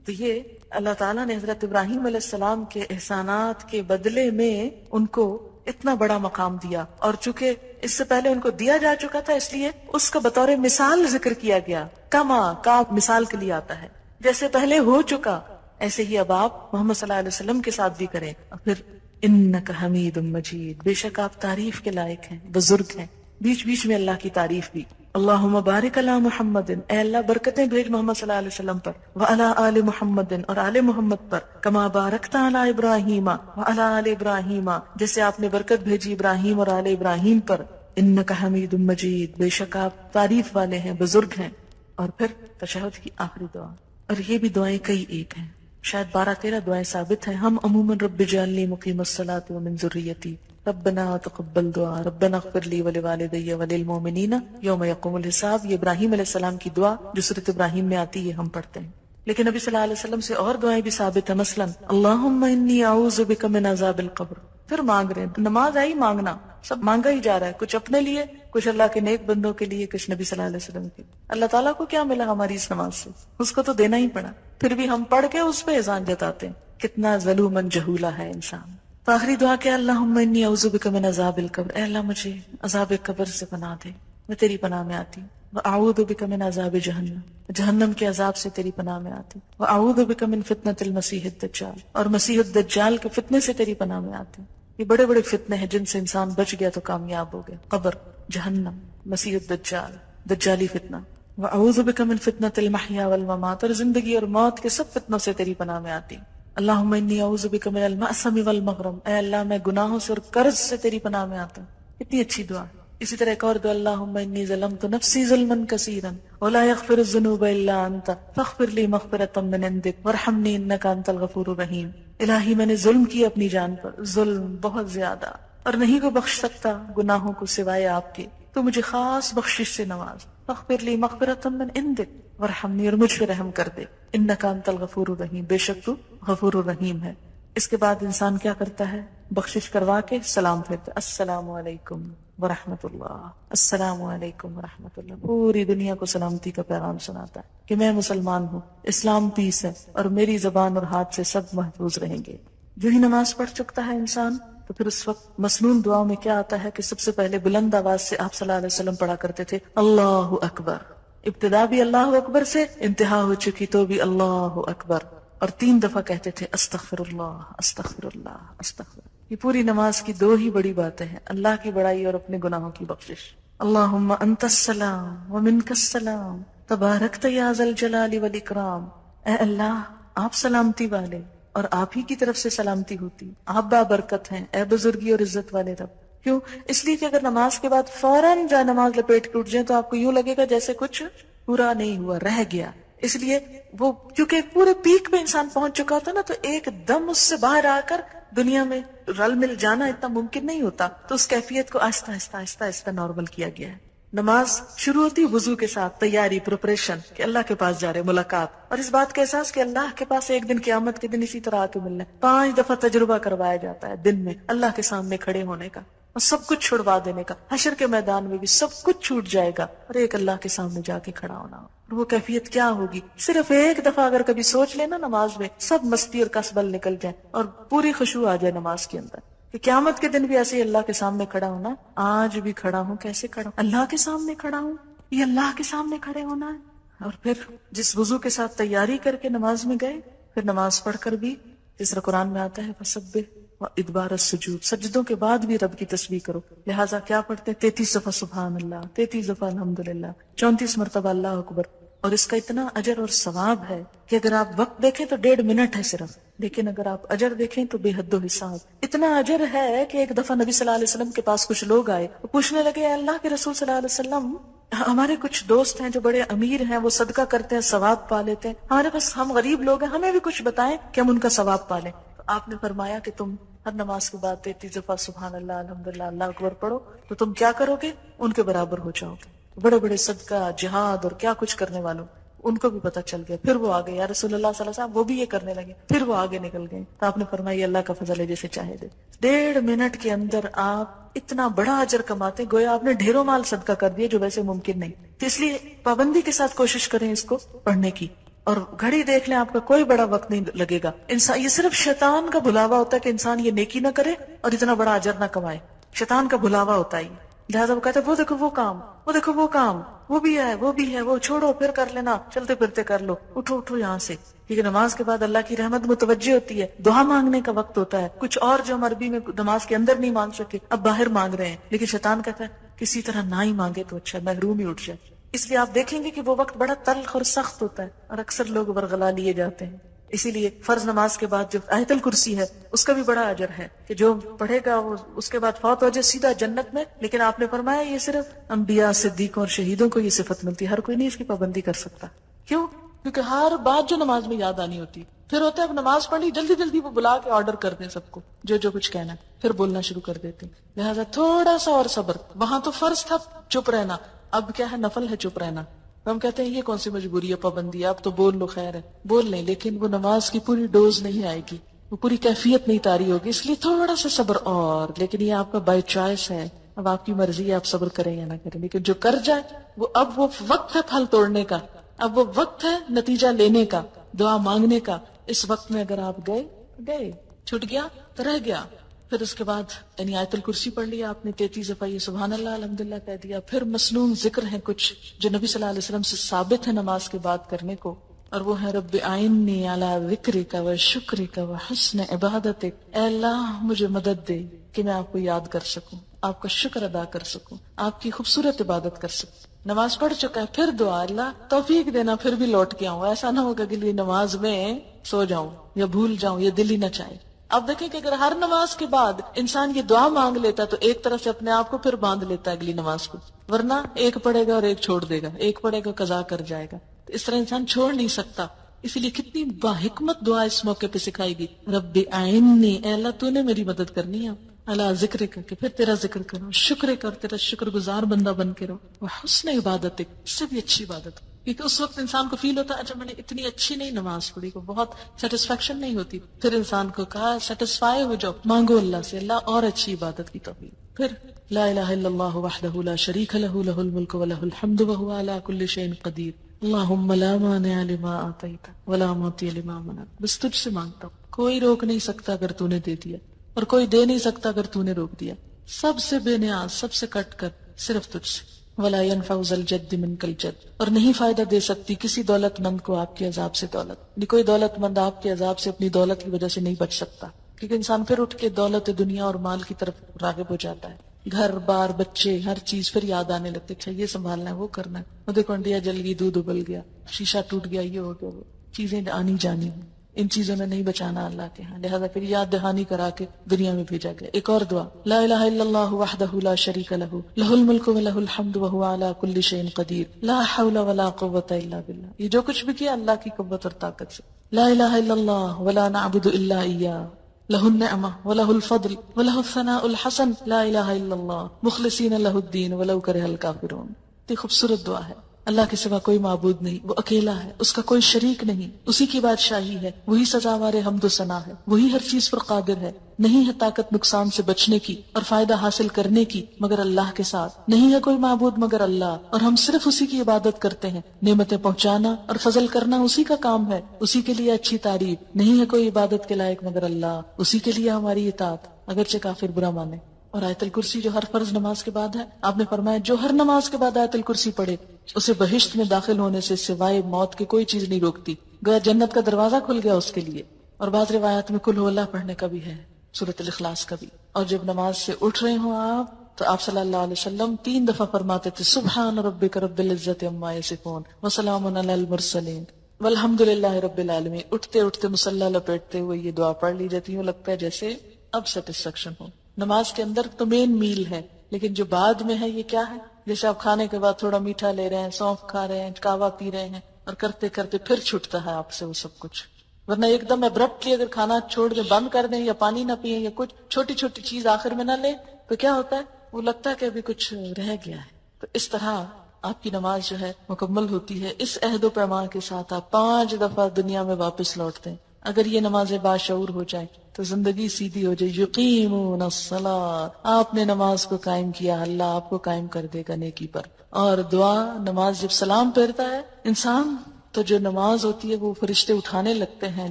تو یہ اللہ تعالیٰ نے حضرت ابراہیم علیہ السلام کے احسانات کے بدلے میں ان کو اتنا بڑا مقام دیا. اور چونکہ اس سے پہلے ان کو دیا جا چکا تھا، اس لیے اس کا بطور مثال ذکر کیا گیا. کما کا مثال کے لیے آتا ہے، جیسے پہلے ہو چکا ایسے ہی اب آپ محمد صلی اللہ علیہ وسلم کے ساتھ بھی کریں. اور پھر انک حمید مجید، بے شک آپ تعریف کے لائق ہیں، بزرگ ہیں. بیچ بیچ میں اللہ کی تعریف بھی. اللہم بارک علی محمد، اے اللہ برکتیں بھیج محمد صلی اللہ علیہ وسلم پر، وعلی آل محمد، اور آل محمد پر، کما بارکت علی ابراہیم وعلی آل ابراہیم، جیسے آپ نے برکت بھیجی ابراہیم اور آل ابراہیم پر. انک حمید مجید، بے شک آپ تعریف والے ہیں، بزرگ ہیں. اور پھر تشہد کی آخری دعا. اور یہ بھی دعائیں کئی ایک ہیں، شاید 12-13 دعائیں ثابت ہیں. ہم عموماً رب اجعلنی مقیم الصلاۃ ومن ذریتی، ربنا تقبل دعا، ربنا اغفر لی ولوالدی وللمؤمنین یوم یقوم الحساب. یہ ابراہیم علیہ السلام کی دعا جو سورۃ ابراہیم میں آتی ہے ہم پڑھتے ہیں. لیکن نبی صلی اللہ علیہ وسلم سے اور دعائیں بھی ثابت ہیں، مثلا اللہم انی اعوذ بک من عذاب القبر. پھر مانگ رہے ہیں، نماز آئی مانگنا، سب مانگا ہی جا رہا ہے، کچھ اپنے لیے، کچھ اللہ کے نیک بندوں کے لیے، کچھ نبی صلی اللہ علیہ وسلم کے. اللہ تعالیٰ کو کیا ملا ہماری اس نماز سے؟ اس کو تو دینا ہی پڑا، پھر بھی ہم پڑھ کے اس پہ اذان جتاتے ہیں. کتنا ظلومن جہولا ہے انسان. تو آخری دعا کیا؟ اللہم انی اعوذ بک من عذاب القبر، اے اللہ مجھے عذاب قبر سے پناہ دے، میں تیری پناہ میں آتی ہوں. واعوذ بک من عذاب جہنم، جہنم کے عذاب سے تیری پناہ میں آتی ہوں. واعوذ بک من فتنۃ المسیح الدجال، اور مسیح الدجال کے فتنے سے تیری پناہ میں آتی ہوں. یہ بڑے بڑے فتنے ہیں جن سے انسان بچ گیا تو کامیاب ہو گیا. قبر، جہنم، مسیح الدجال، دجالی فتنہ. واعوذ بک من فتنۃ المحیا والممات، اور زندگی اور موت کے سب فتنوں سے تیری پناہ میں آتی ہوں. اللہم انی اعوذ بک من المأثم والمغرم، اے اللہ میں گناہوں سے اور قرض سے تیری پناہ میں آتا ہوں. اتنی اچھی دعا. اسی طرح ایک اور دعا، اللہم انی ظلمت نفسی ظلما کثیرا ولا یغفر الذنوب الا انت فاغفر لی مغفرۃ من عندک وارحمنی انک انت الغفور الرحیم. الہی میں نے ظلم کیا اپنی جان پر، ظلم بہت زیادہ، اور نہیں کو بخش سکتا گناہوں کو سوائے آپ کے، تو مجھے خاص بخشش سے نواز. فاغفر لی مغفرۃ من عندک وارحمنی، اور مجھ پہ رحم کر دے. انک انت الغفور الرحیم، بے شک تو غفور الرحیم ہے. اس کے بعد انسان کیا کرتا ہے؟ بخشش کروا کے سلام پھیرتا، السلام علیکم. ورحمۃ اللہ، السلام علیکم ورحمۃ اللہ، پوری دنیا کو سلامتی کا پیغام سناتا ہے کہ میں مسلمان ہوں، اسلام پیس ہے اور میری زبان اور ہاتھ سے سب محفوظ رہیں گے۔ جو ہی نماز پڑھ چکتا ہے انسان تو پھر اس وقت مسنون دعاؤں میں کیا آتا ہے کہ سب سے پہلے بلند آواز سے آپ صلی اللہ علیہ وسلم پڑھا کرتے تھے اللہ اکبر، ابتدا بھی اللہ اکبر سے، انتہا ہو چکی تو بھی اللہ اکبر، اور 3 دفعہ کہتے تھے استغفر اللہ استغفر اللہ استغفر۔ یہ پوری نماز کی 2 ہی بڑی باتیں ہیں، اللہ کی بڑائی اور اپنے گناہوں کی بخشش۔ اللہم انت السلام ومنک السلام تبارکت یا ذا الجلال والاکرام، اے اللہ آپ سلامتی والے اور آپ ہی کی طرف سے سلامتی ہوتی، آپ بابرکت ہیں اے بزرگی اور عزت والے رب۔ کیوں؟ اس لیے کہ اگر نماز کے بعد فوراً جائے نماز لپیٹ کے اٹھ جائیں تو آپ کو یوں لگے گا جیسے کچھ پورا نہیں ہوا، رہ گیا۔ اس لیے وہ کیونکہ پورے پیک پہ انسان پہنچ چکا ہوتا نا، تو ایک دم اس سے باہر آ کر دنیا میں رل مل جانا اتنا ممکن نہیں ہوتا، تو اس کیفیت کو آہستہ آہستہ آہستہ آہستہ نارمل کیا گیا ہے۔ نماز شروع ہوتی وضو کے ساتھ، تیاری، پریپریشن کہ اللہ کے پاس جا رہے، ملاقات، اور اس بات کا احساس کہ اللہ کے پاس ایک دن قیامت کے دن اسی طرح آ کے ملنا ہے۔ 5 دفعہ تجربہ کروایا جاتا ہے دن میں اللہ کے سامنے کھڑے ہونے کا اور سب کچھ چھڑوا دینے کا۔ حشر کے میدان میں بھی سب کچھ چھوٹ جائے گا اور ایک اللہ کے سامنے جا کے کھڑا ہونا ہو۔ اور وہ کیفیت کیا ہوگی؟ صرف ایک دفعہ اگر کبھی سوچ لینا نماز میں، سب مستی اور کسبل نکل جائے اور پوری خشوع آ جائے نماز کے اندر کہ قیامت کے دن بھی ایسے ہی اللہ کے سامنے کھڑا ہونا۔ آج بھی کھڑا ہوں، کیسے کھڑا ہوں؟ اللہ کے سامنے کھڑا ہوں، یہ اللہ کے سامنے کھڑے ہونا ہے۔ اور پھر جس وضو کے ساتھ تیاری کر کے نماز میں گئے، پھر نماز پڑھ کر بھی جس طرح قرآن میں آتا ہے فسبح وادبار السجود، سجدوں کے بعد بھی رب کی تسبیح کرو۔ لہٰذا کیا پڑھتے؟ 33 دفعہ سبحان اللہ، 33 دفعہ الحمدللہ، 34 مرتبہ اللہ اکبر۔ اور اس کا اتنا اجر اور ثواب ہے کہ اگر آپ وقت دیکھیں تو 1.5 منٹ ہے صرف، لیکن اگر آپ اجر دیکھیں تو بے حد و حساب۔ اتنا اجر ہے کہ ایک دفعہ نبی صلی اللہ علیہ وسلم کے پاس کچھ لوگ آئے، وہ پوچھنے لگے، اے اللہ کے رسول صلی اللہ علیہ وسلم، ہمارے کچھ دوست ہیں جو بڑے امیر ہیں، وہ صدقہ کرتے ہیں، ثواب پا لیتے ہیں، ہمارے پاس ہم غریب لوگ ہیں، ہمیں بھی کچھ بتائیں کہ ہم ان کا ثواب پا لیں۔ تو آپ نے فرمایا کہ تم ہر نماز کے بعد 33 دفعہ سبحان اللہ الحمدللہ اللہ اکبر پڑھو تو تم کیا کرو گے؟ ان کے برابر ہو جاؤ گے۔ بڑے بڑے صدقہ، جہاد اور کیا کچھ کرنے والوں ان کو بھی پتہ چل گیا، پھر وہ آگے، یا رسول اللہ صلی اللہ علیہ وسلم، وہ بھی یہ کرنے لگے، پھر وہ آگے نکل گئے۔ تو آپ نے فرمایا یہ اللہ کا فضل ہے، جسے چاہے دے۔ 1.5 منٹ کے اندر آپ اتنا بڑا اجر کماتے، گویا آپ نے ڈھیروں مال صدقہ کر دیا جو ویسے ممکن نہیں۔ تو اس لیے پابندی کے ساتھ کوشش کریں اس کو پڑھنے کی، اور گھڑی دیکھ لیں، آپ کا کوئی بڑا وقت نہیں لگے گا۔ انسان یہ صرف شیطان کا بھلاوا ہوتا ہے کہ انسان یہ نیکی نہ کرے اور اتنا بڑا اجر نہ کمائے، شیطان کا بھلاوا ہوتا ہے۔ لہٰذا وہ کہتا ہے وہ دیکھو وہ کام، وہ دیکھو وہ کام، وہ بھی ہے وہ بھی ہے، وہ چھوڑو پھر کر لینا، چلتے پھرتے کر لو، اٹھو اٹھو یہاں سے۔ کیونکہ نماز کے بعد اللہ کی رحمت متوجہ ہوتی ہے، دعا مانگنے کا وقت ہوتا ہے، کچھ اور جو ہم عربی میں نماز کے اندر نہیں مانگ سکے اب باہر مانگ رہے ہیں، لیکن شیطان کہتا ہے کسی طرح نہ ہی مانگے تو اچھا، محروم ہی اٹھ جائے۔ اس لیے آپ دیکھیں گے کہ وہ وقت بڑا تلخ اور سخت ہوتا ہے اور اکثر لوگ برگلا لیے جاتے ہیں۔ اسی لیے فرض نماز کے بعد جو آیت الکرسی ہے اس کا بھی بڑا اجر ہے کہ جو پڑھے گا وہ اس کے بعد فوت ہو جائے سیدھا جنت میں۔ لیکن آپ نے فرمایا یہ صرف انبیاء، صدیقوں اور شہیدوں کو یہ صفت ملتی ہے، ہر کوئی نہیں اس کی پابندی کر سکتا۔ کیوں؟ کیونکہ ہر بات جو نماز میں یاد آنی ہوتی، پھر ہوتا ہے اب نماز پڑھی جلدی جلدی وہ بلا کے آرڈر کر دیں سب کو جو کچھ کہنا ہے، پھر بولنا شروع کر دیتے۔ لہٰذا تھوڑا سا اور صبر، وہاں تو فرض تھا چپ رہنا، اب کیا ہے نفل ہے چپ رہنا۔ ہم کہتے ہیں یہ کون سی مجبوری ہے، پابندی ہے، اب تو بول لو، خیر ہے بول لیں، لیکن وہ نماز کی پوری ڈوز نہیں آئے گی، وہ پوری کیفیت نہیں طاری ہوگی۔ اس لیے تھوڑا سا صبر اور، لیکن یہ آپ کا بائی چوائس ہے، اب آپ کی مرضی ہے آپ صبر کریں یا نہ کریں، لیکن جو کر جائے وہ اب وہ وقت ہے پھل توڑنے کا، اب وہ وقت ہے نتیجہ لینے کا، دعا مانگنے کا۔ اس وقت میں اگر آپ گئے چھوٹ گیا تو رہ گیا۔ پھر اس کے بعد یعنی آیت الکرسی پڑھ لیا آپ نے 33 دفعہ، یہ سبحان اللہ الحمدللہ کہہ دیا۔ پھر مسنون ذکر ہیں کچھ جو نبی صلی اللہ علیہ وسلم سے ثابت ہے نماز کے بعد کرنے کو، اور وہ ہے رب اعنی علی ذکرک و شکرک و حسن عبادتک، اے اللہ مجھے مدد دے کہ میں آپ کو یاد کر سکوں، آپ کا شکر ادا کر سکوں، آپ کی خوبصورت عبادت کر سکوں۔ نماز پڑھ چکا ہے، پھر دعا اللہ توفیق دینا پھر بھی لوٹ کے آؤں، ایسا نہ ہوگا کہ نماز میں سو جاؤں یا بھول جاؤں، یہ دل ہی نہ چاہے۔ اب دیکھیں کہ اگر ہر نماز کے بعد انسان یہ دعا مانگ لیتا تو ایک طرف سے اپنے آپ کو پھر باندھ لیتا ہے اگلی نماز کو، ورنہ ایک پڑھے گا اور ایک چھوڑ دے گا، ایک پڑھے گا قضا کر جائے گا، تو اس طرح انسان چھوڑ نہیں سکتا۔ اسی لیے کتنی باحکمت دعا اس موقع پہ سکھائی گئی، رب اعنی، اے اللہ تو نے میری مدد کرنی ہے، اللہ ذکر کر کے پھر تیرا ذکر کرو، شکر کر تیرا شکر گزار بندہ بن کے رہو، وہ حسن عبادت اس سے بھی اچھی عبادت، کیونکہ اس وقت انسان کو فیل ہوتا ہے اچھا میں نے اتنی اچھی نہیں نماز پڑھی، کو بہت سیٹسفیکشن نہیں ہوتی، پھر انسان کو کہا سیٹسفائی ہو جاؤ، مانگو اللہ سے اللہ اور اچھی عبادت کی توفیق۔ پھر لا الہ الا اللہ وحدہ لا شریک لہ لہ الملک ولہ الحمد وہو علی کل شیء قدیر اللہم لا مانع لما آتیت ولا معطی لما منعت. بس تجھ سے مانگتا ہوں، کوئی روک نہیں سکتا اگر تو نے دے دیا، اور کوئی دے نہیں سکتا اگر تو نے روک دیا. سب سے بے نیاز، سب سے کٹ کر صرف تجھ سے. ولا ينفع ذا الجد منک الجد، اور نہیں فائدہ دے سکتی کسی دولت مند کو آپ کے عذاب سے دولت. کوئی دولت مند آپ کے عذاب سے اپنی دولت کی وجہ سے نہیں بچ سکتا، کیونکہ انسان پھر اٹھ کے دولت دنیا اور مال کی طرف راغب ہو جاتا ہے. گھر بار بچے ہر چیز پھر یاد آنے لگتے، اچھا یہ سنبھالنا ہے، وہ کرنا ہے، وہ دیکھو انڈیا جل گئی، دودھ ابل گیا، شیشہ ٹوٹ گیا، یہ ہو گیا، وہ چیزیں آنی جانی ہیں. ان چیزوں میں نہیں بچانا اللہ کے ہاں، لہذا پھر یاد دہانی کرا کے دنیا میں بھیجا گیا. ایک اور دعا، لا الہ الا اللہ وحدہ لا شریک لہ لہ الملک ولہ الحمد وہو علی کل شیء قدیر لا حول ولا قوۃ الا باللہ. یہ جو کچھ بھی کیا اللہ کی قوت اور طاقت سے. لا الہ الا اللہ ولا نعبد الا ایاہ لہ النعمہ ولہ الفضل ولہ الثناء الحسن لا الہ الا اللہ مخلصین لہ الدین ولو کرہ الکافرون. یہ خوبصورت دعا ہے. اللہ کے سوا کوئی معبود نہیں، وہ اکیلا ہے، اس کا کوئی شریک نہیں، اسی کی بادشاہی ہے، وہی سزاوار حمد و ثنا ہے، وہی ہر چیز پر قادر ہے. نہیں ہے طاقت نقصان سے بچنے کی اور فائدہ حاصل کرنے کی مگر اللہ کے ساتھ. نہیں ہے کوئی معبود مگر اللہ، اور ہم صرف اسی کی عبادت کرتے ہیں. نعمتیں پہنچانا اور فضل کرنا اسی کا کام ہے، اسی کے لیے اچھی تعریف. نہیں ہے کوئی عبادت کے لائق مگر اللہ، اسی کے لیے ہماری اطاعت اگرچہ کافر برا مانے. اور آیت الکرسی جو ہر فرض نماز کے بعد ہے، آپ نے فرمایا جو ہر نماز کے بعد آیت الکرسی پڑھے اسے بہشت میں داخل ہونے سے سوائے موت کی کوئی چیز نہیں روکتی. گویا جنت کا دروازہ کھل گیا اس کے لیے. اور بعض روایات میں قل ھو اللہ پڑھنے کا بھی ہے، سورۃ الاخلاص کا بھی. اور جب نماز سے اٹھ رہے ہوں آپ تو آپ صلی اللہ علیہ وسلم 3 دفعہ فرماتے تھے سبحان ربک رب العزت عما یصفون وسلام علی المرسلین والحمد للہ رب العالمین. اٹھتے اٹھتے مصلی لپیٹتے ہوئے یہ دعا پڑھ لی جاتی ہے. لگتا ہے جیسے اب سیٹسفیکشن ہو. نماز کے اندر تو مین میل ہے، لیکن جو بعد میں ہے یہ کیا ہے؟ جیسے آپ کھانے کے بعد تھوڑا میٹھا لے رہے ہیں، سونف کھا رہے ہیں، کہوہ پی رہے ہیں، اور کرتے کرتے پھر چھوٹتا ہے آپ سے وہ سب کچھ. ورنہ ایک دم ابرپٹلی اگر کھانا چھوڑ دیں، بند کر دیں، یا پانی نہ پیئیں، یا کچھ چھوٹی چھوٹی چیز آخر میں نہ لیں، تو کیا ہوتا ہے؟ وہ لگتا ہے کہ ابھی کچھ رہ گیا ہے. تو اس طرح آپ کی نماز جو ہے مکمل ہوتی ہے. اس عہد و پیمان کے ساتھ آپ 5 دفعہ دنیا میں واپس لوٹتے ہیں. اگر یہ نمازیں باشعور ہو جائیں تو زندگی سیدھی ہو جائے. یقیمون الصلاۃ، آپ نے نماز کو قائم کیا، اللہ آپ کو قائم کر دے گا نیکی پر. اور دعا، نماز جب سلام پھیرتا ہے انسان تو جو نماز ہوتی ہے وہ فرشتے اٹھانے لگتے ہیں،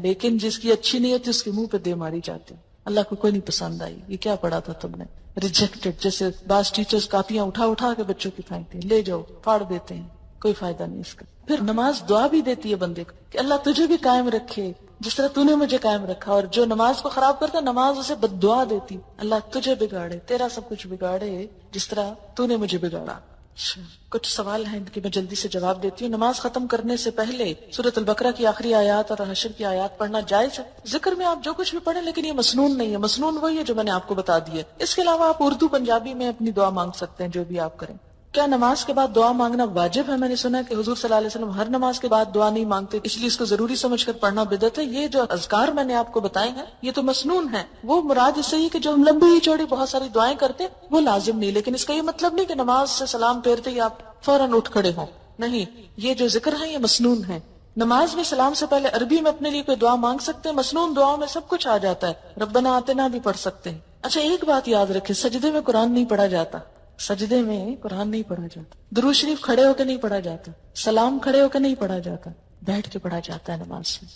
لیکن جس کی اچھی نیت اس کے منہ پہ دے ماری جاتی ہے. اللہ کو کوئی نہیں پسند آئی، یہ کیا پڑھا تھا تم نے، ریجیکٹڈ. جیسے بعض ٹیچرز کاپیاں اٹھا اٹھا کے بچوں کی پھینکتے ہیں، لے جاؤ، پھاڑ دیتے ہیں، کوئی فائدہ نہیں اس کا. پھر نماز دعا بھی دیتی ہے بندے کو کہ اللہ تجھے بھی قائم رکھے جس طرح تو نے مجھے قائم رکھا. اور جو نماز کو خراب کرتا ہے نماز اسے بد دعا دیتی، اللہ تجھے بگاڑے، تیرا سب کچھ بگاڑے جس طرح تو نے مجھے بگاڑا. کچھ سوال ہیں ان کے میں جلدی سے جواب دیتی ہوں. نماز ختم کرنے سے پہلے سورۃ البقرہ کی آخری آیات اور حشر کی آیات پڑھنا جائز ہے؟ ذکر میں آپ جو کچھ بھی پڑھیں، لیکن یہ مسنون نہیں ہے. مسنون وہی ہے جو میں نے آپ کو بتا دی ہے. اس کے علاوہ آپ اردو پنجابی میں اپنی دعا مانگ سکتے ہیں، جو بھی آپ کریں. کیا نماز کے بعد دعا مانگنا واجب ہے؟ میں نے سنا کہ حضور صلی اللہ علیہ وسلم ہر نماز کے بعد دعا نہیں مانگتے، اس لیے اس کو ضروری سمجھ کر پڑھنا بدعت ہے. یہ جو اذکار میں نے آپ کو بتائے ہیں یہ تو مسنون ہے. وہ مراد اس سے ہی کہ جو ہم لمبی چوڑی بہت ساری دعائیں کرتے وہ لازم نہیں. لیکن اس کا یہ مطلب نہیں کہ نماز سے سلام پھیرتے ہی آپ فوراً اٹھ کھڑے ہوں، نہیں. یہ جو ذکر ہے یہ مسنون ہے. نماز میں سلام سے پہلے عربی میں اپنے لیے کوئی دعا مانگ سکتے ہیں. مسنون دعاؤں میں سب کچھ آ جاتا ہے. ربنا آتنا بھی پڑھ سکتے ہیں. اچھا ایک بات یاد رکھیں، سجدے میں قرآن نہیں پڑھا جاتا. سجدے میں قرآن نہیں پڑھا جاتا. درود شریف کھڑے ہو کے نہیں پڑھا جاتا. سلام کھڑے ہو کے نہیں پڑھا جاتا، بیٹھ کے پڑھا جاتا ہے نماز میں.